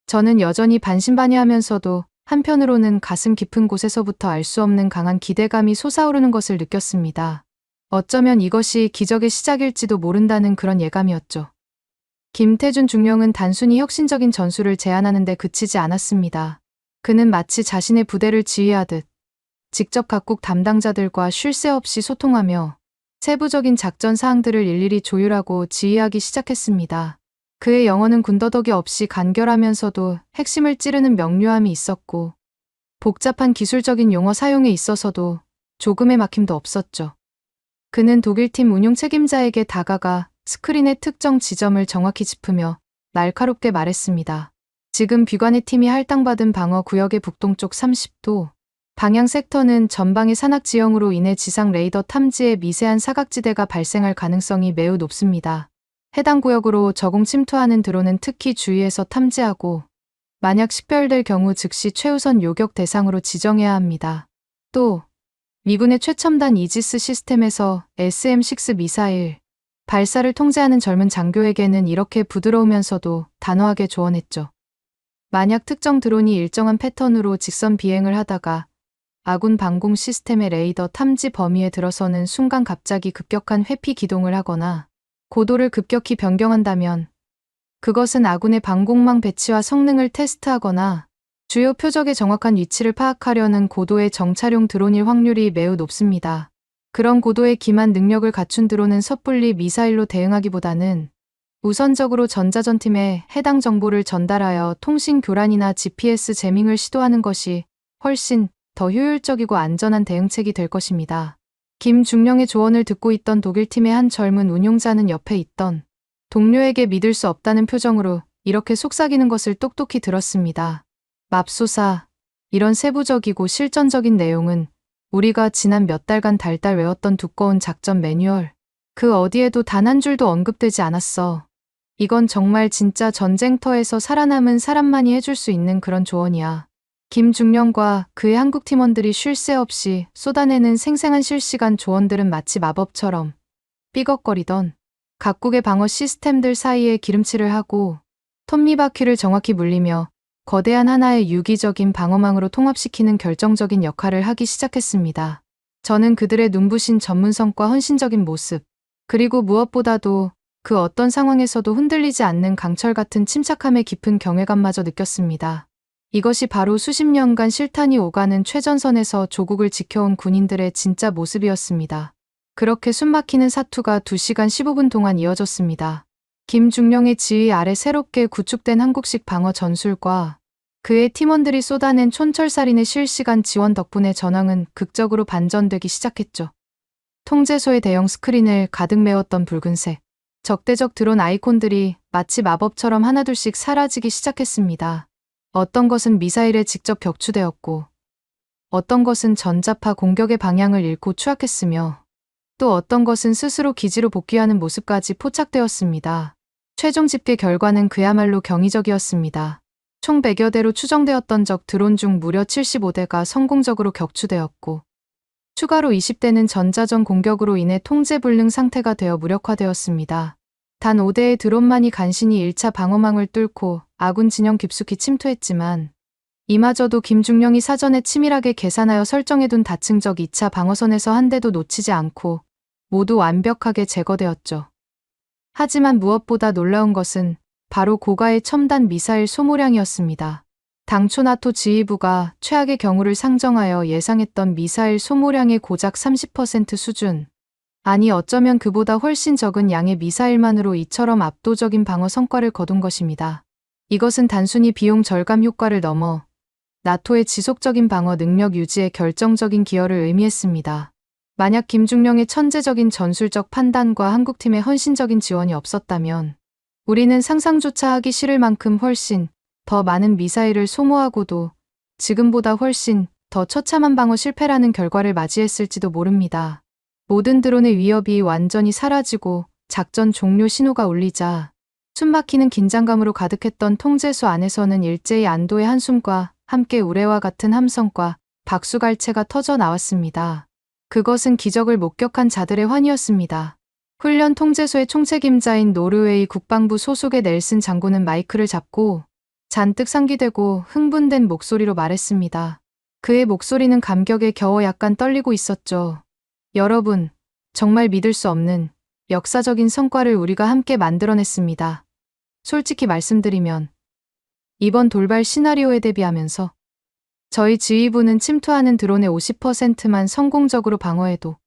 저는 여전히 반신반의하면서도 한편으로는 가슴 깊은 곳에서부터 알 수 없는 강한 기대감이 솟아오르는 것을 느꼈습니다. 어쩌면 이것이 기적의 시작일지도 모른다는 그런 예감이었죠. 김태준 중령은 단순히 혁신적인 전술을 제안하는 데 그치지 않았습니다. 그는 마치 자신의 부대를 지휘하듯 직접 각국 담당자들과 쉴 새 없이 소통하며 세부적인 작전 사항들을 일일이 조율하고 지휘하기 시작했습니다. 그의 영어는 군더더기 없이 간결하면서도 핵심을 찌르는 명료함이 있었고 복잡한 기술적인 용어 사용에 있어서도 조금의 막힘도 없었죠. 그는 독일팀 운용 책임자에게 다가가 스크린의 특정 지점을 정확히 짚으며 날카롭게 말했습니다. 지금 비관의 팀이 할당받은 방어 구역의 북동쪽 30도 방향 섹터는 전방의 산악 지형으로 인해 지상 레이더 탐지에 미세한 사각지대가 발생할 가능성이 매우 높습니다. 해당 구역으로 저공 침투하는 드론은 특히 주의해서 탐지하고 만약 식별될 경우 즉시 최우선 요격 대상으로 지정해야 합니다. 또 미군의 최첨단 이지스 시스템에서 SM-6 미사일 발사를 통제하는 젊은 장교에게는 이렇게 부드러우면서도 단호하게 조언했죠. 만약 특정 드론이 일정한 패턴으로 직선 비행을 하다가 아군 방공 시스템의 레이더 탐지 범위에 들어서는 순간 갑자기 급격한 회피 기동을 하거나 고도를 급격히 변경한다면 그것은 아군의 방공망 배치와 성능을 테스트하거나 주요 표적의 정확한 위치를 파악하려는 고도의 정찰용 드론일 확률이 매우 높습니다. 그런 고도의 기만 능력을 갖춘 드론은 섣불리 미사일로 대응하기보다는 우선적으로 전자전팀에 해당 정보를 전달하여 통신 교란이나 GPS 제밍을 시도하는 것이 훨씬 더 효율적이고 안전한 대응책이 될 것입니다. 김중령의 조언을 듣고 있던 독일팀의 한 젊은 운용자는 옆에 있던 동료에게 믿을 수 없다는 표정으로 이렇게 속삭이는 것을 똑똑히 들었습니다. 맙소사, 이런 세부적이고 실전적인 내용은 우리가 지난 몇 달간 달달 외웠던 두꺼운 작전 매뉴얼, 그 어디에도 단 한 줄도 언급되지 않았어. 이건 정말 진짜 전쟁터에서 살아남은 사람만이 해줄 수 있는 그런 조언이야. 김중령과 그의 한국 팀원들이 쉴 새 없이 쏟아내는 생생한 실시간 조언들은 마치 마법처럼 삐걱거리던 각국의 방어 시스템들 사이에 기름칠을 하고 톱니바퀴를 정확히 물리며 거대한 하나의 유기적인 방어망으로 통합시키는 결정적인 역할을 하기 시작했습니다. 저는 그들의 눈부신 전문성과 헌신적인 모습, 그리고 무엇보다도 그 어떤 상황에서도 흔들리지 않는 강철 같은 침착함의 깊은 경외감마저 느꼈습니다. 이것이 바로 수십 년간 실탄이 오가는 최전선에서 조국을 지켜온 군인들의 진짜 모습이었습니다. 그렇게 숨막히는 사투가 2시간 15분 동안 이어졌습니다. 김중령의 지휘 아래 새롭게 구축된 한국식 방어 전술과 그의 팀원들이 쏟아낸 촌철살인의 실시간 지원 덕분에 전황은 극적으로 반전되기 시작했죠. 통제소의 대형 스크린을 가득 메웠던 붉은색, 적대적 드론 아이콘들이 마치 마법처럼 하나둘씩 사라지기 시작했습니다. 어떤 것은 미사일에 직접 격추되었고, 어떤 것은 전자파 공격의 방향을 잃고 추락했으며, 또 어떤 것은 스스로 기지로 복귀하는 모습까지 포착되었습니다. 최종 집계 결과는 그야말로 경이적이었습니다. 총 100여 대로 추정되었던 적 드론 중 무려 75대가 성공적으로 격추되었고, 추가로 20대는 전자전 공격으로 인해 통제불능 상태가 되어 무력화되었습니다. 단 5대의 드론만이 간신히 1차 방어망을 뚫고 아군 진영 깊숙이 침투했지만 이마저도 김중령이 사전에 치밀하게 계산하여 설정해둔 다층적 2차 방어선에서 한 대도 놓치지 않고 모두 완벽하게 제거되었죠. 하지만 무엇보다 놀라운 것은 바로 고가의 첨단 미사일 소모량이었습니다. 당초 나토 지휘부가 최악의 경우를 상정하여 예상했던 미사일 소모량의 고작 30% 수준, 아니 어쩌면 그보다 훨씬 적은 양의 미사일만으로 이처럼 압도적인 방어 성과를 거둔 것입니다. 이것은 단순히 비용 절감 효과를 넘어 나토의 지속적인 방어 능력 유지에 결정적인 기여를 의미했습니다. 만약 김중령의 천재적인 전술적 판단과 한국팀의 헌신적인 지원이 없었다면 우리는 상상조차 하기 싫을 만큼 훨씬 더 많은 미사일을 소모하고도 지금보다 훨씬 더 처참한 방어 실패라는 결과를 맞이했을지도 모릅니다. 모든 드론의 위협이 완전히 사라지고 작전 종료 신호가 울리자 숨막히는 긴장감으로 가득했던 통제소 안에서는 일제히 안도의 한숨과 함께 우레와 같은 함성과 박수갈채가 터져 나왔습니다. 그것은 기적을 목격한 자들의 환희였습니다. 훈련 통제소의 총책임자인 노르웨이 국방부 소속의 넬슨 장군은 마이크를 잡고 잔뜩 상기되고 흥분된 목소리로 말했습니다. 그의 목소리는 감격에 겨워 약간 떨리고 있었죠. 여러분, 정말 믿을 수 없는 역사적인 성과를 우리가 함께 만들어냈습니다. 솔직히 말씀드리면 이번 돌발 시나리오에 대비하면서 저희 지휘부는 침투하는 드론의 50%만 성공적으로 방어해도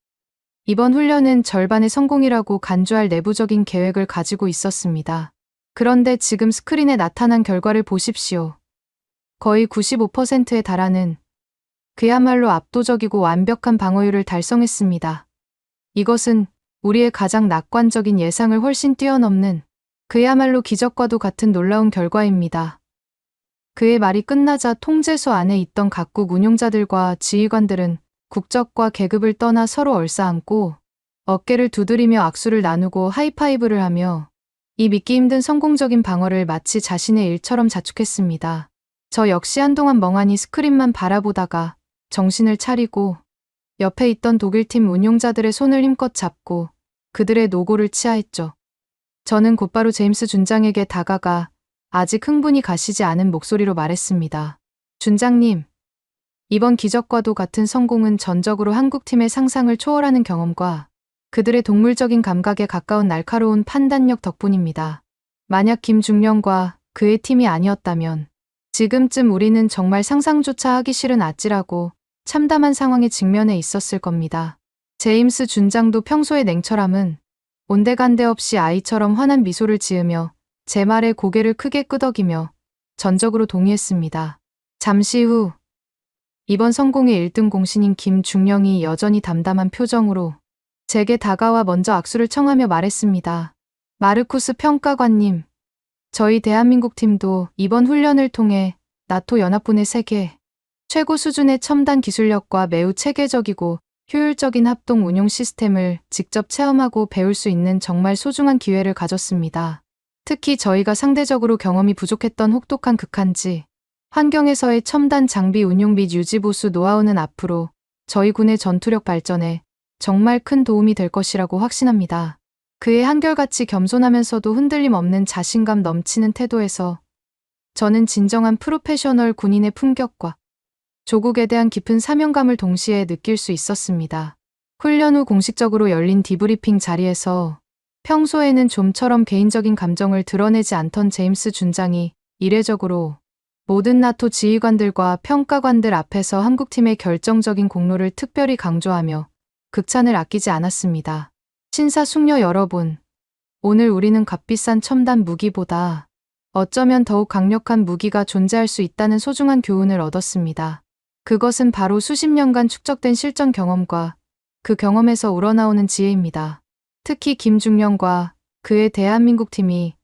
이번 훈련은 절반의 성공이라고 간주할 내부적인 계획을 가지고 있었습니다. 그런데 지금 스크린에 나타난 결과를 보십시오. 거의 95%에 달하는 그야말로 압도적이고 완벽한 방어율을 달성했습니다. 이것은 우리의 가장 낙관적인 예상을 훨씬 뛰어넘는 그야말로 기적과도 같은 놀라운 결과입니다. 그의 말이 끝나자 통제소 안에 있던 각국 운용자들과 지휘관들은 국적과 계급을 떠나 서로 얼싸안고 어깨를 두드리며 악수를 나누고 하이파이브를 하며 이 믿기 힘든 성공적인 방어를 마치 자신의 일처럼 자축했습니다. 저 역시 한동안 멍하니 스크린만 바라보다가 정신을 차리고 옆에 있던 독일팀 운용자들의 손을 힘껏 잡고 그들의 노고를 치하했죠. 저는 곧바로 제임스 준장에게 다가가 아직 흥분이 가시지 않은 목소리로 말했습니다. 준장님, 이번 기적과도 같은 성공은 전적으로 한국팀의 상상을 초월하는 경험과 그들의 동물적인 감각에 가까운 날카로운 판단력 덕분입니다. 만약 김중령과 그의 팀이 아니었다면 지금쯤 우리는 정말 상상조차 하기 싫은 아찔하고 참담한 상황에 직면해 있었을 겁니다. 제임스 준장도 평소의 냉철함은 온데간데 없이 아이처럼 환한 미소를 지으며 제 말에 고개를 크게 끄덕이며 전적으로 동의했습니다. 잠시 후 이번 성공의 1등 공신인 김중령이 여전히 담담한 표정으로 제게 다가와 먼저 악수를 청하며 말했습니다. 마르쿠스 평가관님, 저희 대한민국 팀도 이번 훈련을 통해 나토 연합군의 세계 최고 수준의 첨단 기술력과 매우 체계적이고 효율적인 합동 운용 시스템을 직접 체험하고 배울 수 있는 정말 소중한 기회를 가졌습니다. 특히 저희가 상대적으로 경험이 부족했던 혹독한 극한지 환경에서의 첨단 장비 운용 및 유지 보수 노하우는 앞으로 저희 군의 전투력 발전에 정말 큰 도움이 될 것이라고 확신합니다. 그의 한결같이 겸손하면서도 흔들림 없는 자신감 넘치는 태도에서 저는 진정한 프로페셔널 군인의 품격과 조국에 대한 깊은 사명감을 동시에 느낄 수 있었습니다. 훈련 후 공식적으로 열린 디브리핑 자리에서 평소에는 좀처럼 개인적인 감정을 드러내지 않던 제임스 준장이 이례적으로 모든 나토 지휘관들과 평가관들 앞에서 한국팀의 결정적인 공로를 특별히 강조하며 극찬을 아끼지 않았습니다. 신사숙녀 여러분, 오늘 우리는 값비싼 첨단 무기보다 어쩌면 더욱 강력한 무기가 존재할 수 있다는 소중한 교훈을 얻었습니다. 그것은 바로 수십 년간 축적된 실전 경험과 그 경험에서 우러나오는 지혜입니다. 특히 김중령과 그의 대한민국 팀이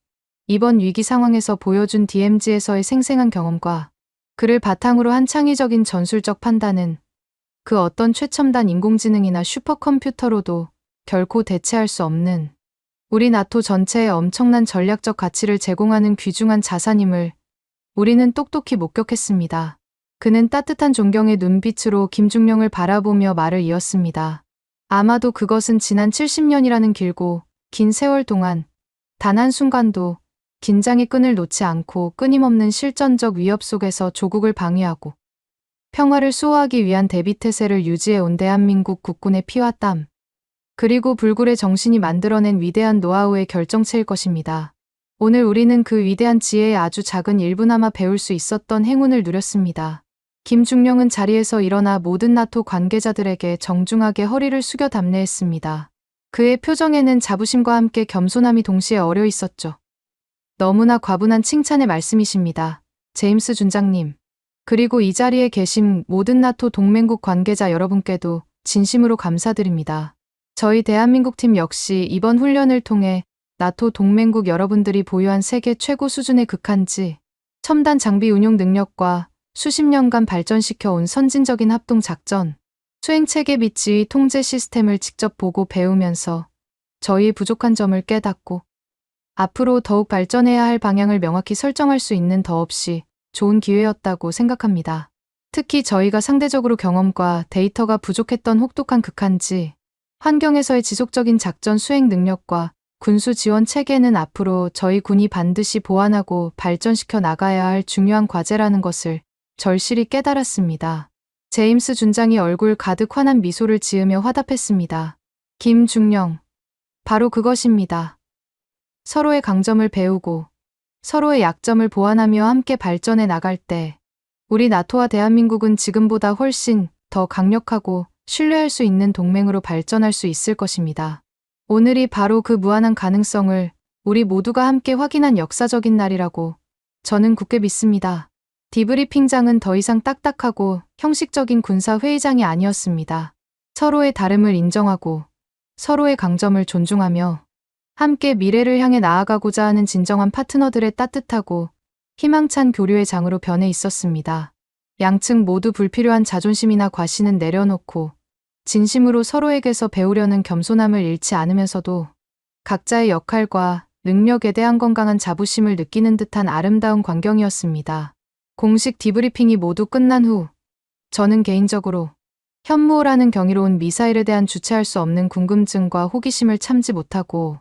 이번 위기 상황에서 보여준 DMZ에서의 생생한 경험과 그를 바탕으로 한 창의적인 전술적 판단은 그 어떤 최첨단 인공지능이나 슈퍼컴퓨터로도 결코 대체할 수 없는 우리 나토 전체에 엄청난 전략적 가치를 제공하는 귀중한 자산임을 우리는 똑똑히 목격했습니다. 그는 따뜻한 존경의 눈빛으로 김중령을 바라보며 말을 이었습니다. 아마도 그것은 지난 70년이라는 길고 긴 세월 동안 단 한순간도 긴장의 끈을 놓지 않고 끊임없는 실전적 위협 속에서 조국을 방위하고 평화를 수호하기 위한 대비태세를 유지해온 대한민국 국군의 피와 땀, 그리고 불굴의 정신이 만들어낸 위대한 노하우의 결정체일 것입니다. 오늘 우리는 그 위대한 지혜의 아주 작은 일부나마 배울 수 있었던 행운을 누렸습니다. 김중령은 자리에서 일어나 모든 나토 관계자들에게 정중하게 허리를 숙여 답례했습니다. 그의 표정에는 자부심과 함께 겸손함이 동시에 어려 있었죠. 너무나 과분한 칭찬의 말씀이십니다. 제임스 준장님. 그리고 이 자리에 계신 모든 나토 동맹국 관계자 여러분께도 진심으로 감사드립니다. 저희 대한민국 팀 역시 이번 훈련을 통해 나토 동맹국 여러분들이 보유한 세계 최고 수준의 극한지 첨단 장비 운용 능력과 수십 년간 발전시켜온 선진적인 합동작전, 수행체계 및 지휘 통제 시스템을 직접 보고 배우면서 저희의 부족한 점을 깨닫고 앞으로 더욱 발전해야 할 방향을 명확히 설정할 수 있는 더없이 좋은 기회였다고 생각합니다. 특히 저희가 상대적으로 경험과 데이터가 부족했던 혹독한 극한지 환경에서의 지속적인 작전 수행 능력과 군수 지원 체계는 앞으로 저희 군이 반드시 보완하고 발전시켜 나가야 할 중요한 과제라는 것을 절실히 깨달았습니다. 제임스 준장이 얼굴 가득 환한 미소를 지으며 화답했습니다. 김중령, 바로 그것입니다. 서로의 강점을 배우고 서로의 약점을 보완하며 함께 발전해 나갈 때 우리 나토와 대한민국은 지금보다 훨씬 더 강력하고 신뢰할 수 있는 동맹으로 발전할 수 있을 것입니다. 오늘이 바로 그 무한한 가능성을 우리 모두가 함께 확인한 역사적인 날이라고 저는 굳게 믿습니다. 디브리핑장은 더 이상 딱딱하고 형식적인 군사회의장이 아니었습니다. 서로의 다름을 인정하고 서로의 강점을 존중하며 함께 미래를 향해 나아가고자 하는 진정한 파트너들의 따뜻하고 희망찬 교류의 장으로 변해 있었습니다. 양측 모두 불필요한 자존심이나 과시는 내려놓고 진심으로 서로에게서 배우려는 겸손함을 잃지 않으면서도 각자의 역할과 능력에 대한 건강한 자부심을 느끼는 듯한 아름다운 광경이었습니다. 공식 디브리핑이 모두 끝난 후 저는 개인적으로 현무호라는 경이로운 미사일에 대한 주체할 수 없는 궁금증과 호기심을 참지 못하고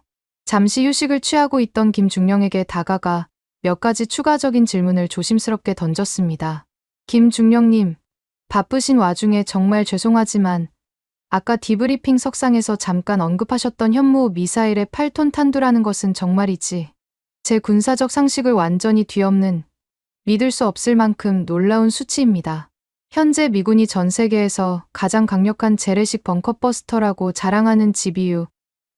잠시 휴식을 취하고 있던 김중령에게 다가가 몇 가지 추가적인 질문을 조심스럽게 던졌습니다. 김중령님, 바쁘신 와중에 정말 죄송하지만 아까 디브리핑 석상에서 잠깐 언급하셨던 현무호 미사일의 8톤 탄두라는 것은 정말이지 제 군사적 상식을 완전히 뒤엎는 믿을 수 없을 만큼 놀라운 수치입니다. 현재 미군이 전 세계에서 가장 강력한 재래식 벙커버스터라고 자랑하는 GBU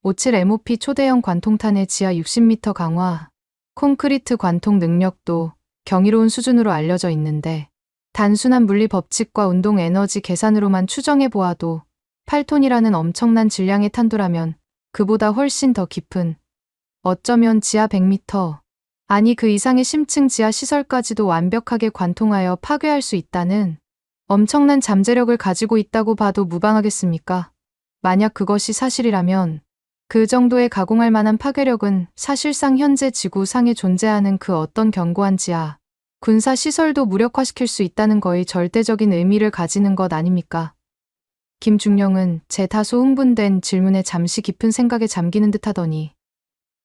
57 MOP 초대형 관통탄의 지하 60m 강화, 콘크리트 관통 능력도 경이로운 수준으로 알려져 있는데 단순한 물리 법칙과 운동 에너지 계산으로만 추정해 보아도 8톤이라는 엄청난 질량의 탄두라면 그보다 훨씬 더 깊은, 어쩌면 지하 100m, 아니 그 이상의 심층 지하 시설까지도 완벽하게 관통하여 파괴할 수 있다는 엄청난 잠재력을 가지고 있다고 봐도 무방하겠습니까? 만약 그것이 사실이라면 그 정도의 가공할 만한 파괴력은 사실상 현재 지구상에 존재하는 그 어떤 견고한 지하, 군사 시설도 무력화시킬 수 있다는 거의 절대적인 의미를 가지는 것 아닙니까? 김중령은 제 다소 흥분된 질문에 잠시 깊은 생각에 잠기는 듯하더니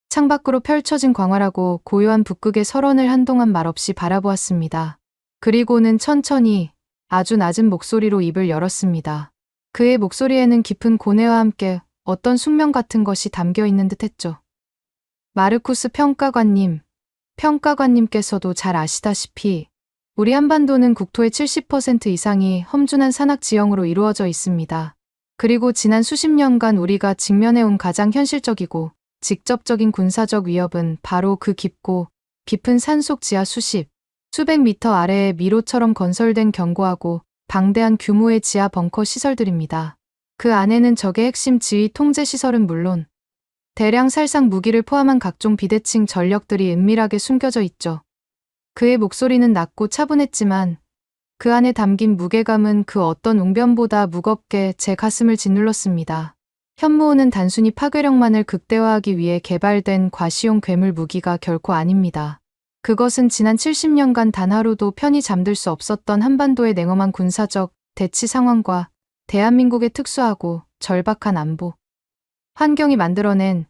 창밖으로 펼쳐진 광활하고 고요한 북극의 설원을 한동안 말없이 바라보았습니다. 그리고는 천천히 아주 낮은 목소리로 입을 열었습니다. 그의 목소리에는 깊은 고뇌와 함께 어떤 숙명 같은 것이 담겨 있는 듯했죠. 마르쿠스 평가관님께서도 잘 아시다시피 우리 한반도는 국토의 70% 이상이 험준한 산악 지형으로 이루어져 있습니다. 그리고 지난 수십 년간 우리가 직면해온 가장 현실적이고 직접적인 군사적 위협은 바로 그 깊고 깊은 산속 지하 수백 미터 아래에 미로처럼 건설된 견고하고 방대한 규모의 지하 벙커 시설들입니다. 그 안에는 적의 핵심 지휘 통제 시설은 물론 대량 살상 무기를 포함한 각종 비대칭 전력들이 은밀하게 숨겨져 있죠. 그의 목소리는 낮고 차분했지만 그 안에 담긴 무게감은 그 어떤 웅변보다 무겁게 제 가슴을 짓눌렀습니다. 현무호는 단순히 파괴력만을 극대화하기 위해 개발된 과시용 괴물 무기가 결코 아닙니다. 그것은 지난 70년간 단 하루도 편히 잠들 수 없었던 한반도의 냉엄한 군사적 대치 상황과 대한민국의 특수하고 절박한 안보 환경이 만들어낸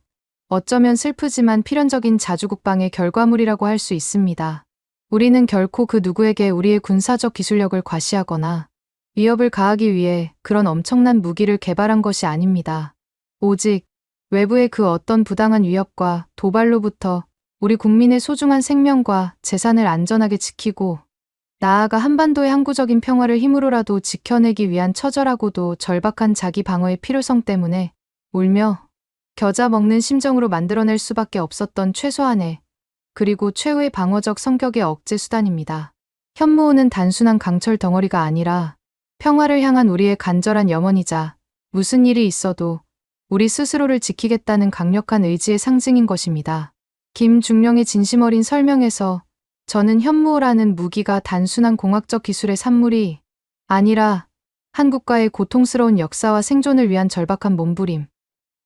어쩌면 슬프지만 필연적인 자주국방의 결과물이라고 할 수 있습니다. 우리는 결코 그 누구에게 우리의 군사적 기술력을 과시하거나 위협을 가하기 위해 그런 엄청난 무기를 개발한 것이 아닙니다. 오직 외부의 그 어떤 부당한 위협과 도발로부터 우리 국민의 소중한 생명과 재산을 안전하게 지키고 나아가 한반도의 항구적인 평화를 힘으로라도 지켜내기 위한 처절하고도 절박한 자기 방어의 필요성 때문에 울며 겨자 먹는 심정으로 만들어낼 수밖에 없었던 최소한의 그리고 최후의 방어적 성격의 억제 수단입니다. 현무호는 단순한 강철 덩어리가 아니라 평화를 향한 우리의 간절한 염원이자 무슨 일이 있어도 우리 스스로를 지키겠다는 강력한 의지의 상징인 것입니다. 김중령의 진심 어린 설명에서 저는 현무호라는 무기가 단순한 공학적 기술의 산물이 아니라 한 국가의 고통스러운 역사와 생존을 위한 절박한 몸부림,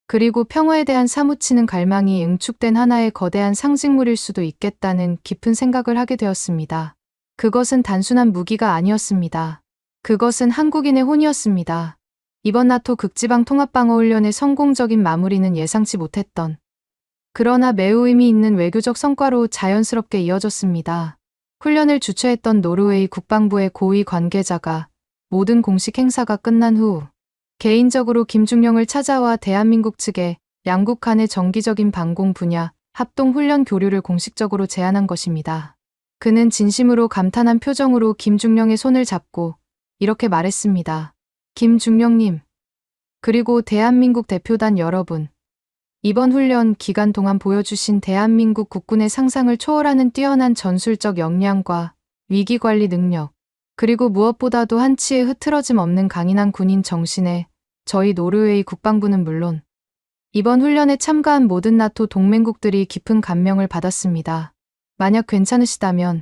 그리고 평화에 대한 사무치는 갈망이 응축된 하나의 거대한 상징물일 수도 있겠다는 깊은 생각을 하게 되었습니다. 그것은 단순한 무기가 아니었습니다. 그것은 한국인의 혼이었습니다. 이번 나토 극지방 통합방어훈련의 성공적인 마무리는 예상치 못했던 그러나 매우 의미 있는 외교적 성과로 자연스럽게 이어졌습니다. 훈련을 주최했던 노르웨이 국방부의 고위 관계자가 모든 공식 행사가 끝난 후 개인적으로 김중령을 찾아와 대한민국 측에 양국 간의 정기적인 방공 분야 합동훈련 교류를 공식적으로 제안한 것입니다. 그는 진심으로 감탄한 표정으로 김중령의 손을 잡고 이렇게 말했습니다. 김중령님, 그리고 대한민국 대표단 여러분, 이번 훈련 기간 동안 보여주신 대한민국 국군의 상상을 초월하는 뛰어난 전술적 역량과 위기관리 능력, 그리고 무엇보다도 한치의 흐트러짐 없는 강인한 군인 정신에 저희 노르웨이 국방부는 물론 이번 훈련에 참가한 모든 나토 동맹국들이 깊은 감명을 받았습니다. 만약 괜찮으시다면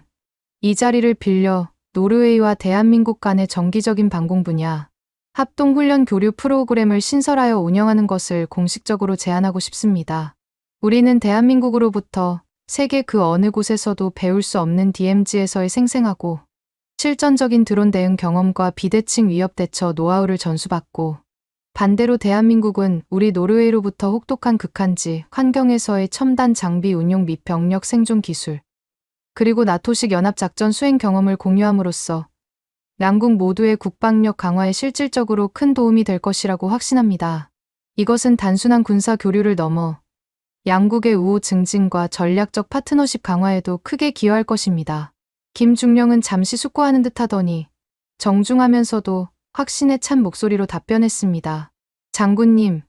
이 자리를 빌려 노르웨이와 대한민국 간의 정기적인 방공 분야 합동훈련 교류 프로그램을 신설하여 운영하는 것을 공식적으로 제안하고 싶습니다. 우리는 대한민국으로부터 세계 그 어느 곳에서도 배울 수 없는 DMZ에서의 생생하고 실전적인 드론 대응 경험과 비대칭 위협 대처 노하우를 전수받고, 반대로 대한민국은 우리 노르웨이로부터 혹독한 극한지 환경에서의 첨단 장비 운용 및 병력 생존 기술, 그리고 나토식 연합작전 수행 경험을 공유함으로써 양국 모두의 국방력 강화에 실질적으로 큰 도움이 될 것이라고 확신합니다. 이것은 단순한 군사 교류를 넘어 양국의 우호 증진과 전략적 파트너십 강화에도 크게 기여할 것입니다. 김중령은 잠시 숙고하는 듯 하더니 정중하면서도 확신에 찬 목소리로 답변했습니다. 장군님,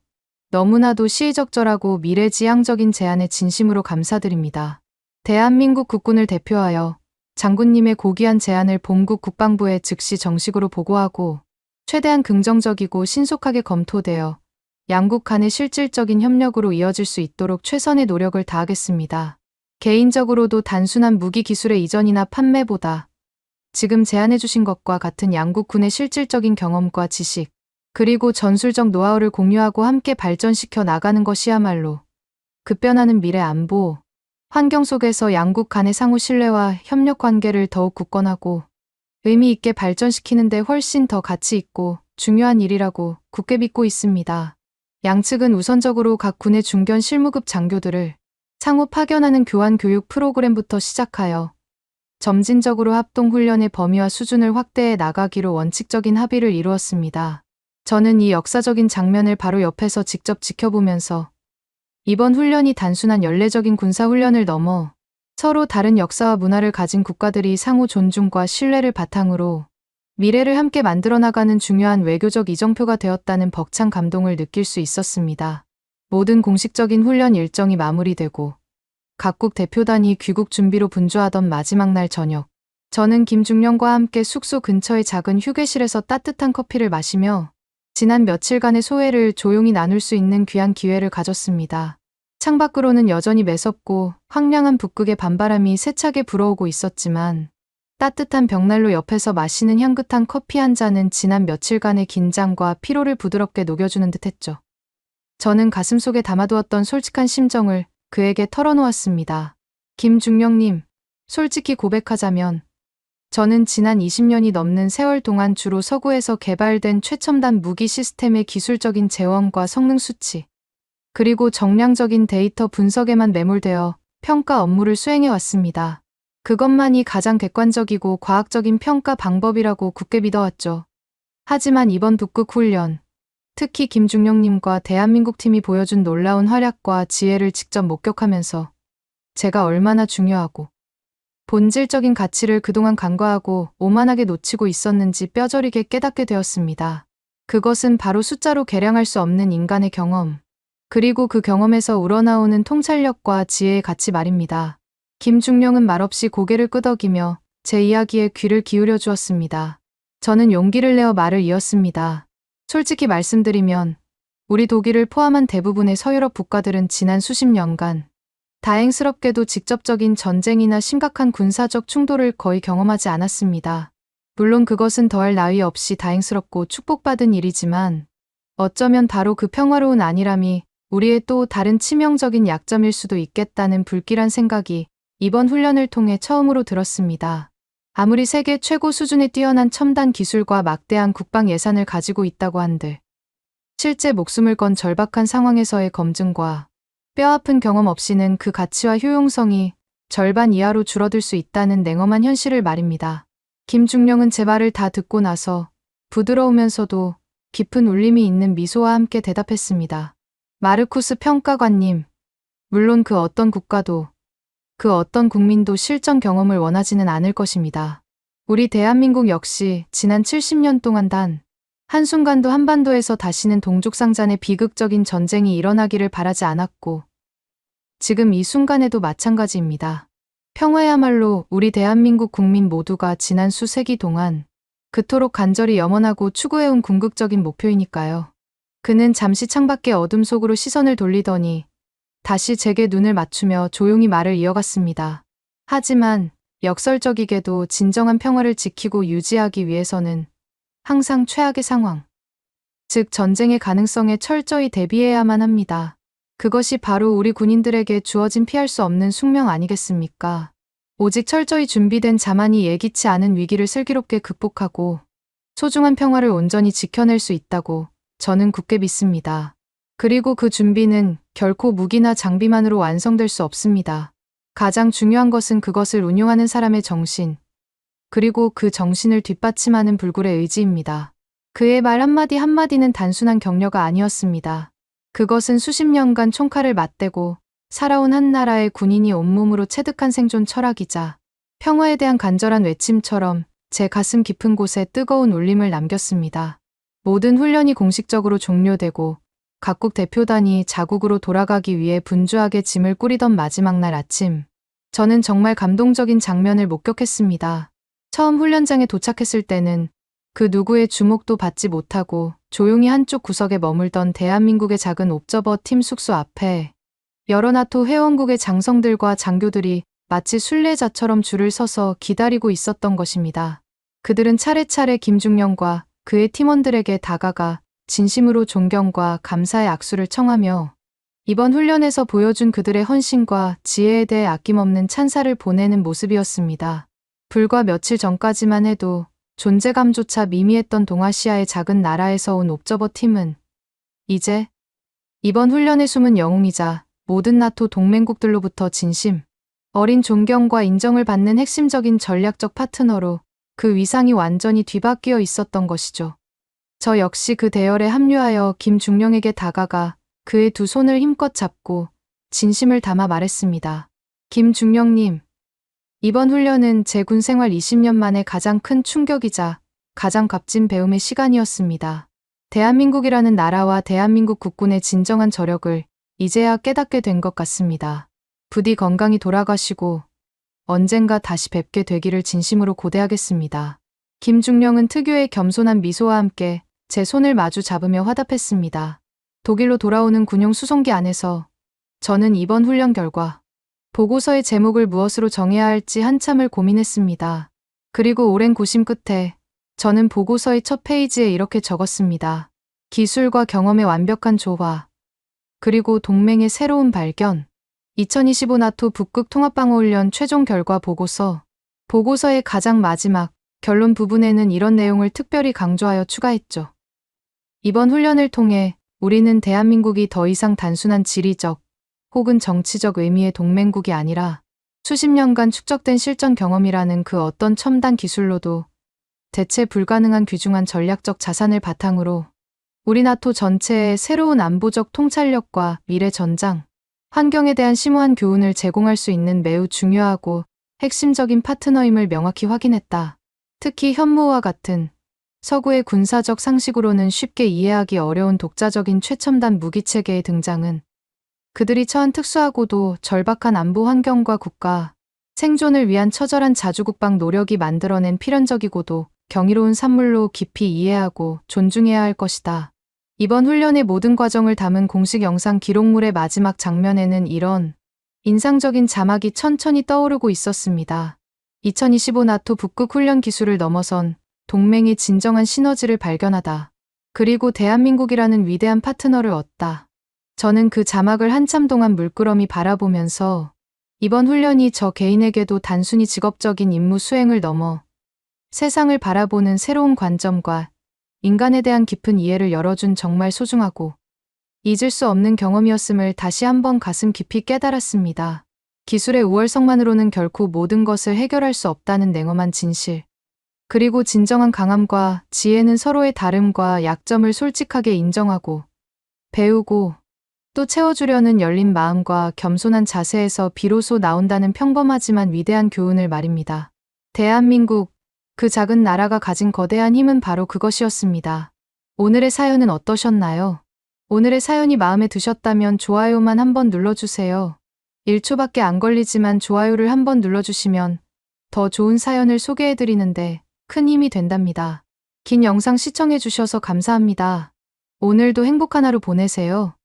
너무나도 시의적절하고 미래지향적인 제안에 진심으로 감사드립니다. 대한민국 국군을 대표하여 장군님의 고귀한 제안을 본국 국방부에 즉시 정식으로 보고하고 최대한 긍정적이고 신속하게 검토되어 양국 간의 실질적인 협력으로 이어질 수 있도록 최선의 노력을 다하겠습니다. 개인적으로도 단순한 무기 기술의 이전이나 판매보다 지금 제안해주신 것과 같은 양국 군의 실질적인 경험과 지식, 그리고 전술적 노하우를 공유하고 함께 발전시켜 나가는 것이야말로 급변하는 미래 안보, 환경 속에서 양국 간의 상호 신뢰와 협력 관계를 더욱 굳건하고 의미 있게 발전시키는 데 훨씬 더 가치 있고 중요한 일이라고 굳게 믿고 있습니다. 양측은 우선적으로 각 군의 중견 실무급 장교들을 상호 파견하는 교환 교육 프로그램부터 시작하여 점진적으로 합동훈련의 범위와 수준을 확대해 나가기로 원칙적인 합의를 이루었습니다. 저는 이 역사적인 장면을 바로 옆에서 직접 지켜보면서 이번 훈련이 단순한 연례적인 군사훈련을 넘어 서로 다른 역사와 문화를 가진 국가들이 상호 존중과 신뢰를 바탕으로 미래를 함께 만들어 나가는 중요한 외교적 이정표가 되었다는 벅찬 감동을 느낄 수 있었습니다. 모든 공식적인 훈련 일정이 마무리되고 각국 대표단이 귀국 준비로 분주하던 마지막 날 저녁, 저는 김중령과 함께 숙소 근처의 작은 휴게실에서 따뜻한 커피를 마시며 지난 며칠간의 소회를 조용히 나눌 수 있는 귀한 기회를 가졌습니다. 창밖으로는 여전히 매섭고 황량한 북극의 밤바람이 세차게 불어오고 있었지만 따뜻한 벽난로 옆에서 마시는 향긋한 커피 한 잔은 지난 며칠간의 긴장과 피로를 부드럽게 녹여주는 듯했죠. 저는 가슴속에 담아두었던 솔직한 심정을 그에게 털어놓았습니다. 김중령님, 솔직히 고백하자면 저는 지난 20년이 넘는 세월 동안 주로 서구에서 개발된 최첨단 무기 시스템의 기술적인 재원과 성능 수치, 그리고 정량적인 데이터 분석에만 매몰되어 평가 업무를 수행해 왔습니다. 그것만이 가장 객관적이고 과학적인 평가 방법이라고 굳게 믿어왔죠. 하지만 이번 북극 훈련, 특히 김중령님과 대한민국 팀이 보여준 놀라운 활약과 지혜를 직접 목격하면서 제가 얼마나 중요하고 본질적인 가치를 그동안 간과하고 오만하게 놓치고 있었는지 뼈저리게 깨닫게 되었습니다. 그것은 바로 숫자로 계량할 수 없는 인간의 경험, 그리고 그 경험에서 우러나오는 통찰력과 지혜의 가치 말입니다. 김중령은 말없이 고개를 끄덕이며 제 이야기에 귀를 기울여 주었습니다. 저는 용기를 내어 말을 이었습니다. 솔직히 말씀드리면 우리 독일을 포함한 대부분의 서유럽 국가들은 지난 수십 년간 다행스럽게도 직접적인 전쟁이나 심각한 군사적 충돌을 거의 경험하지 않았습니다. 물론 그것은 더할 나위 없이 다행스럽고 축복받은 일이지만 어쩌면 바로 그 평화로운 안일함이 우리의 또 다른 치명적인 약점일 수도 있겠다는 불길한 생각이 이번 훈련을 통해 처음으로 들었습니다. 아무리 세계 최고 수준의 뛰어난 첨단 기술과 막대한 국방 예산을 가지고 있다고 한들 실제 목숨을 건 절박한 상황에서의 검증과 뼈아픈 경험 없이는 그 가치와 효용성이 절반 이하로 줄어들 수 있다는 냉엄한 현실을 말입니다. 김중령은 제 말을 다 듣고 나서 부드러우면서도 깊은 울림이 있는 미소와 함께 대답했습니다. 마르쿠스 평가관님, 물론 그 어떤 국가도 그 어떤 국민도 실전 경험을 원하지는 않을 것입니다. 우리 대한민국 역시 지난 70년 동안 단 한순간도 한반도에서 다시는 동족상잔의 비극적인 전쟁이 일어나기를 바라지 않았고 지금 이 순간에도 마찬가지입니다. 평화야말로 우리 대한민국 국민 모두가 지난 수세기 동안 그토록 간절히 염원하고 추구해온 궁극적인 목표이니까요. 그는 잠시 창밖의 어둠 속으로 시선을 돌리더니 다시 제게 눈을 맞추며 조용히 말을 이어갔습니다. 하지만 역설적이게도 진정한 평화를 지키고 유지하기 위해서는 항상 최악의 상황, 즉 전쟁의 가능성에 철저히 대비해야만 합니다. 그것이 바로 우리 군인들에게 주어진 피할 수 없는 숙명 아니겠습니까? 오직 철저히 준비된 자만이 예기치 않은 위기를 슬기롭게 극복하고 소중한 평화를 온전히 지켜낼 수 있다고 저는 굳게 믿습니다. 그리고 그 준비는 결코 무기나 장비만으로 완성될 수 없습니다. 가장 중요한 것은 그것을 운용하는 사람의 정신, 그리고 그 정신을 뒷받침하는 불굴의 의지입니다. 그의 말 한마디 한마디는 단순한 격려가 아니었습니다. 그것은 수십 년간 총칼을 맞대고 살아온 한 나라의 군인이 온몸으로 체득한 생존 철학이자 평화에 대한 간절한 외침처럼 제 가슴 깊은 곳에 뜨거운 울림을 남겼습니다. 모든 훈련이 공식적으로 종료되고 각국 대표단이 자국으로 돌아가기 위해 분주하게 짐을 꾸리던 마지막 날 아침, 저는 정말 감동적인 장면을 목격했습니다. 처음 훈련장에 도착했을 때는 그 누구의 주목도 받지 못하고 조용히 한쪽 구석에 머물던 대한민국의 작은 옵저버 팀 숙소 앞에 여러 나토 회원국의 장성들과 장교들이 마치 순례자처럼 줄을 서서 기다리고 있었던 것입니다. 그들은 차례차례 김중령과 그의 팀원들에게 다가가 진심으로 존경과 감사의 악수를 청하며 이번 훈련에서 보여준 그들의 헌신과 지혜에 대해 아낌없는 찬사를 보내는 모습이었습니다. 불과 며칠 전까지만 해도 존재감조차 미미했던 동아시아의 작은 나라에서 온 옵저버 팀은 이제 이번 훈련의 숨은 영웅이자 모든 나토 동맹국들로부터 진심 어린 존경과 인정을 받는 핵심적인 전략적 파트너로 그 위상이 완전히 뒤바뀌어 있었던 것이죠. 저 역시 그 대열에 합류하여 김중령에게 다가가 그의 두 손을 힘껏 잡고 진심을 담아 말했습니다. 김중령님, 이번 훈련은 제 군 생활 20년 만에 가장 큰 충격이자 가장 값진 배움의 시간이었습니다. 대한민국이라는 나라와 대한민국 국군의 진정한 저력을 이제야 깨닫게 된 것 같습니다. 부디 건강히 돌아가시고 언젠가 다시 뵙게 되기를 진심으로 고대하겠습니다. 김중령은 특유의 겸손한 미소와 함께 제 손을 마주 잡으며 화답했습니다. 독일로 돌아오는 군용 수송기 안에서 저는 이번 훈련 결과 보고서의 제목을 무엇으로 정해야 할지 한참을 고민했습니다. 그리고 오랜 고심 끝에 저는 보고서의 첫 페이지에 이렇게 적었습니다. 기술과 경험의 완벽한 조화, 그리고 동맹의 새로운 발견. 2025 나토 북극 통합방어훈련 최종 결과 보고서. 보고서의 가장 마지막 결론 부분에는 이런 내용을 특별히 강조하여 추가했죠. 이번 훈련을 통해 우리는 대한민국이 더 이상 단순한 지리적 혹은 정치적 의미의 동맹국이 아니라 수십 년간 축적된 실전 경험이라는 그 어떤 첨단 기술로도 대체 불가능한 귀중한 전략적 자산을 바탕으로 우리 나토 전체의 새로운 안보적 통찰력과 미래 전장, 환경에 대한 심오한 교훈을 제공할 수 있는 매우 중요하고 핵심적인 파트너임을 명확히 확인했다. 특히 현무와 같은 서구의 군사적 상식으로는 쉽게 이해하기 어려운 독자적인 최첨단 무기체계의 등장은 그들이 처한 특수하고도 절박한 안보 환경과 국가, 생존을 위한 처절한 자주국방 노력이 만들어낸 필연적이고도 경이로운 산물로 깊이 이해하고 존중해야 할 것이다. 이번 훈련의 모든 과정을 담은 공식 영상 기록물의 마지막 장면에는 이런 인상적인 자막이 천천히 떠오르고 있었습니다. 2025 나토 북극 훈련 기술을 넘어선 동맹의 진정한 시너지를 발견하다. 그리고 대한민국이라는 위대한 파트너를 얻다. 저는 그 자막을 한참 동안 물끄러미 바라보면서 이번 훈련이 저 개인에게도 단순히 직업적인 임무 수행을 넘어 세상을 바라보는 새로운 관점과 인간에 대한 깊은 이해를 열어준 정말 소중하고 잊을 수 없는 경험이었음을 다시 한번 가슴 깊이 깨달았습니다. 기술의 우월성만으로는 결코 모든 것을 해결할 수 없다는 냉엄한 진실. 그리고 진정한 강함과 지혜는 서로의 다름과 약점을 솔직하게 인정하고 배우고 또 채워주려는 열린 마음과 겸손한 자세에서 비로소 나온다는 평범하지만 위대한 교훈을 말입니다. 대한민국, 그 작은 나라가 가진 거대한 힘은 바로 그것이었습니다. 오늘의 사연은 어떠셨나요? 오늘의 사연이 마음에 드셨다면 좋아요만 한번 눌러주세요. 1초밖에 안 걸리지만 좋아요를 한번 눌러주시면 더 좋은 사연을 소개해드리는데 큰 힘이 된답니다. 긴 영상 시청해주셔서 감사합니다. 오늘도 행복한 하루 보내세요.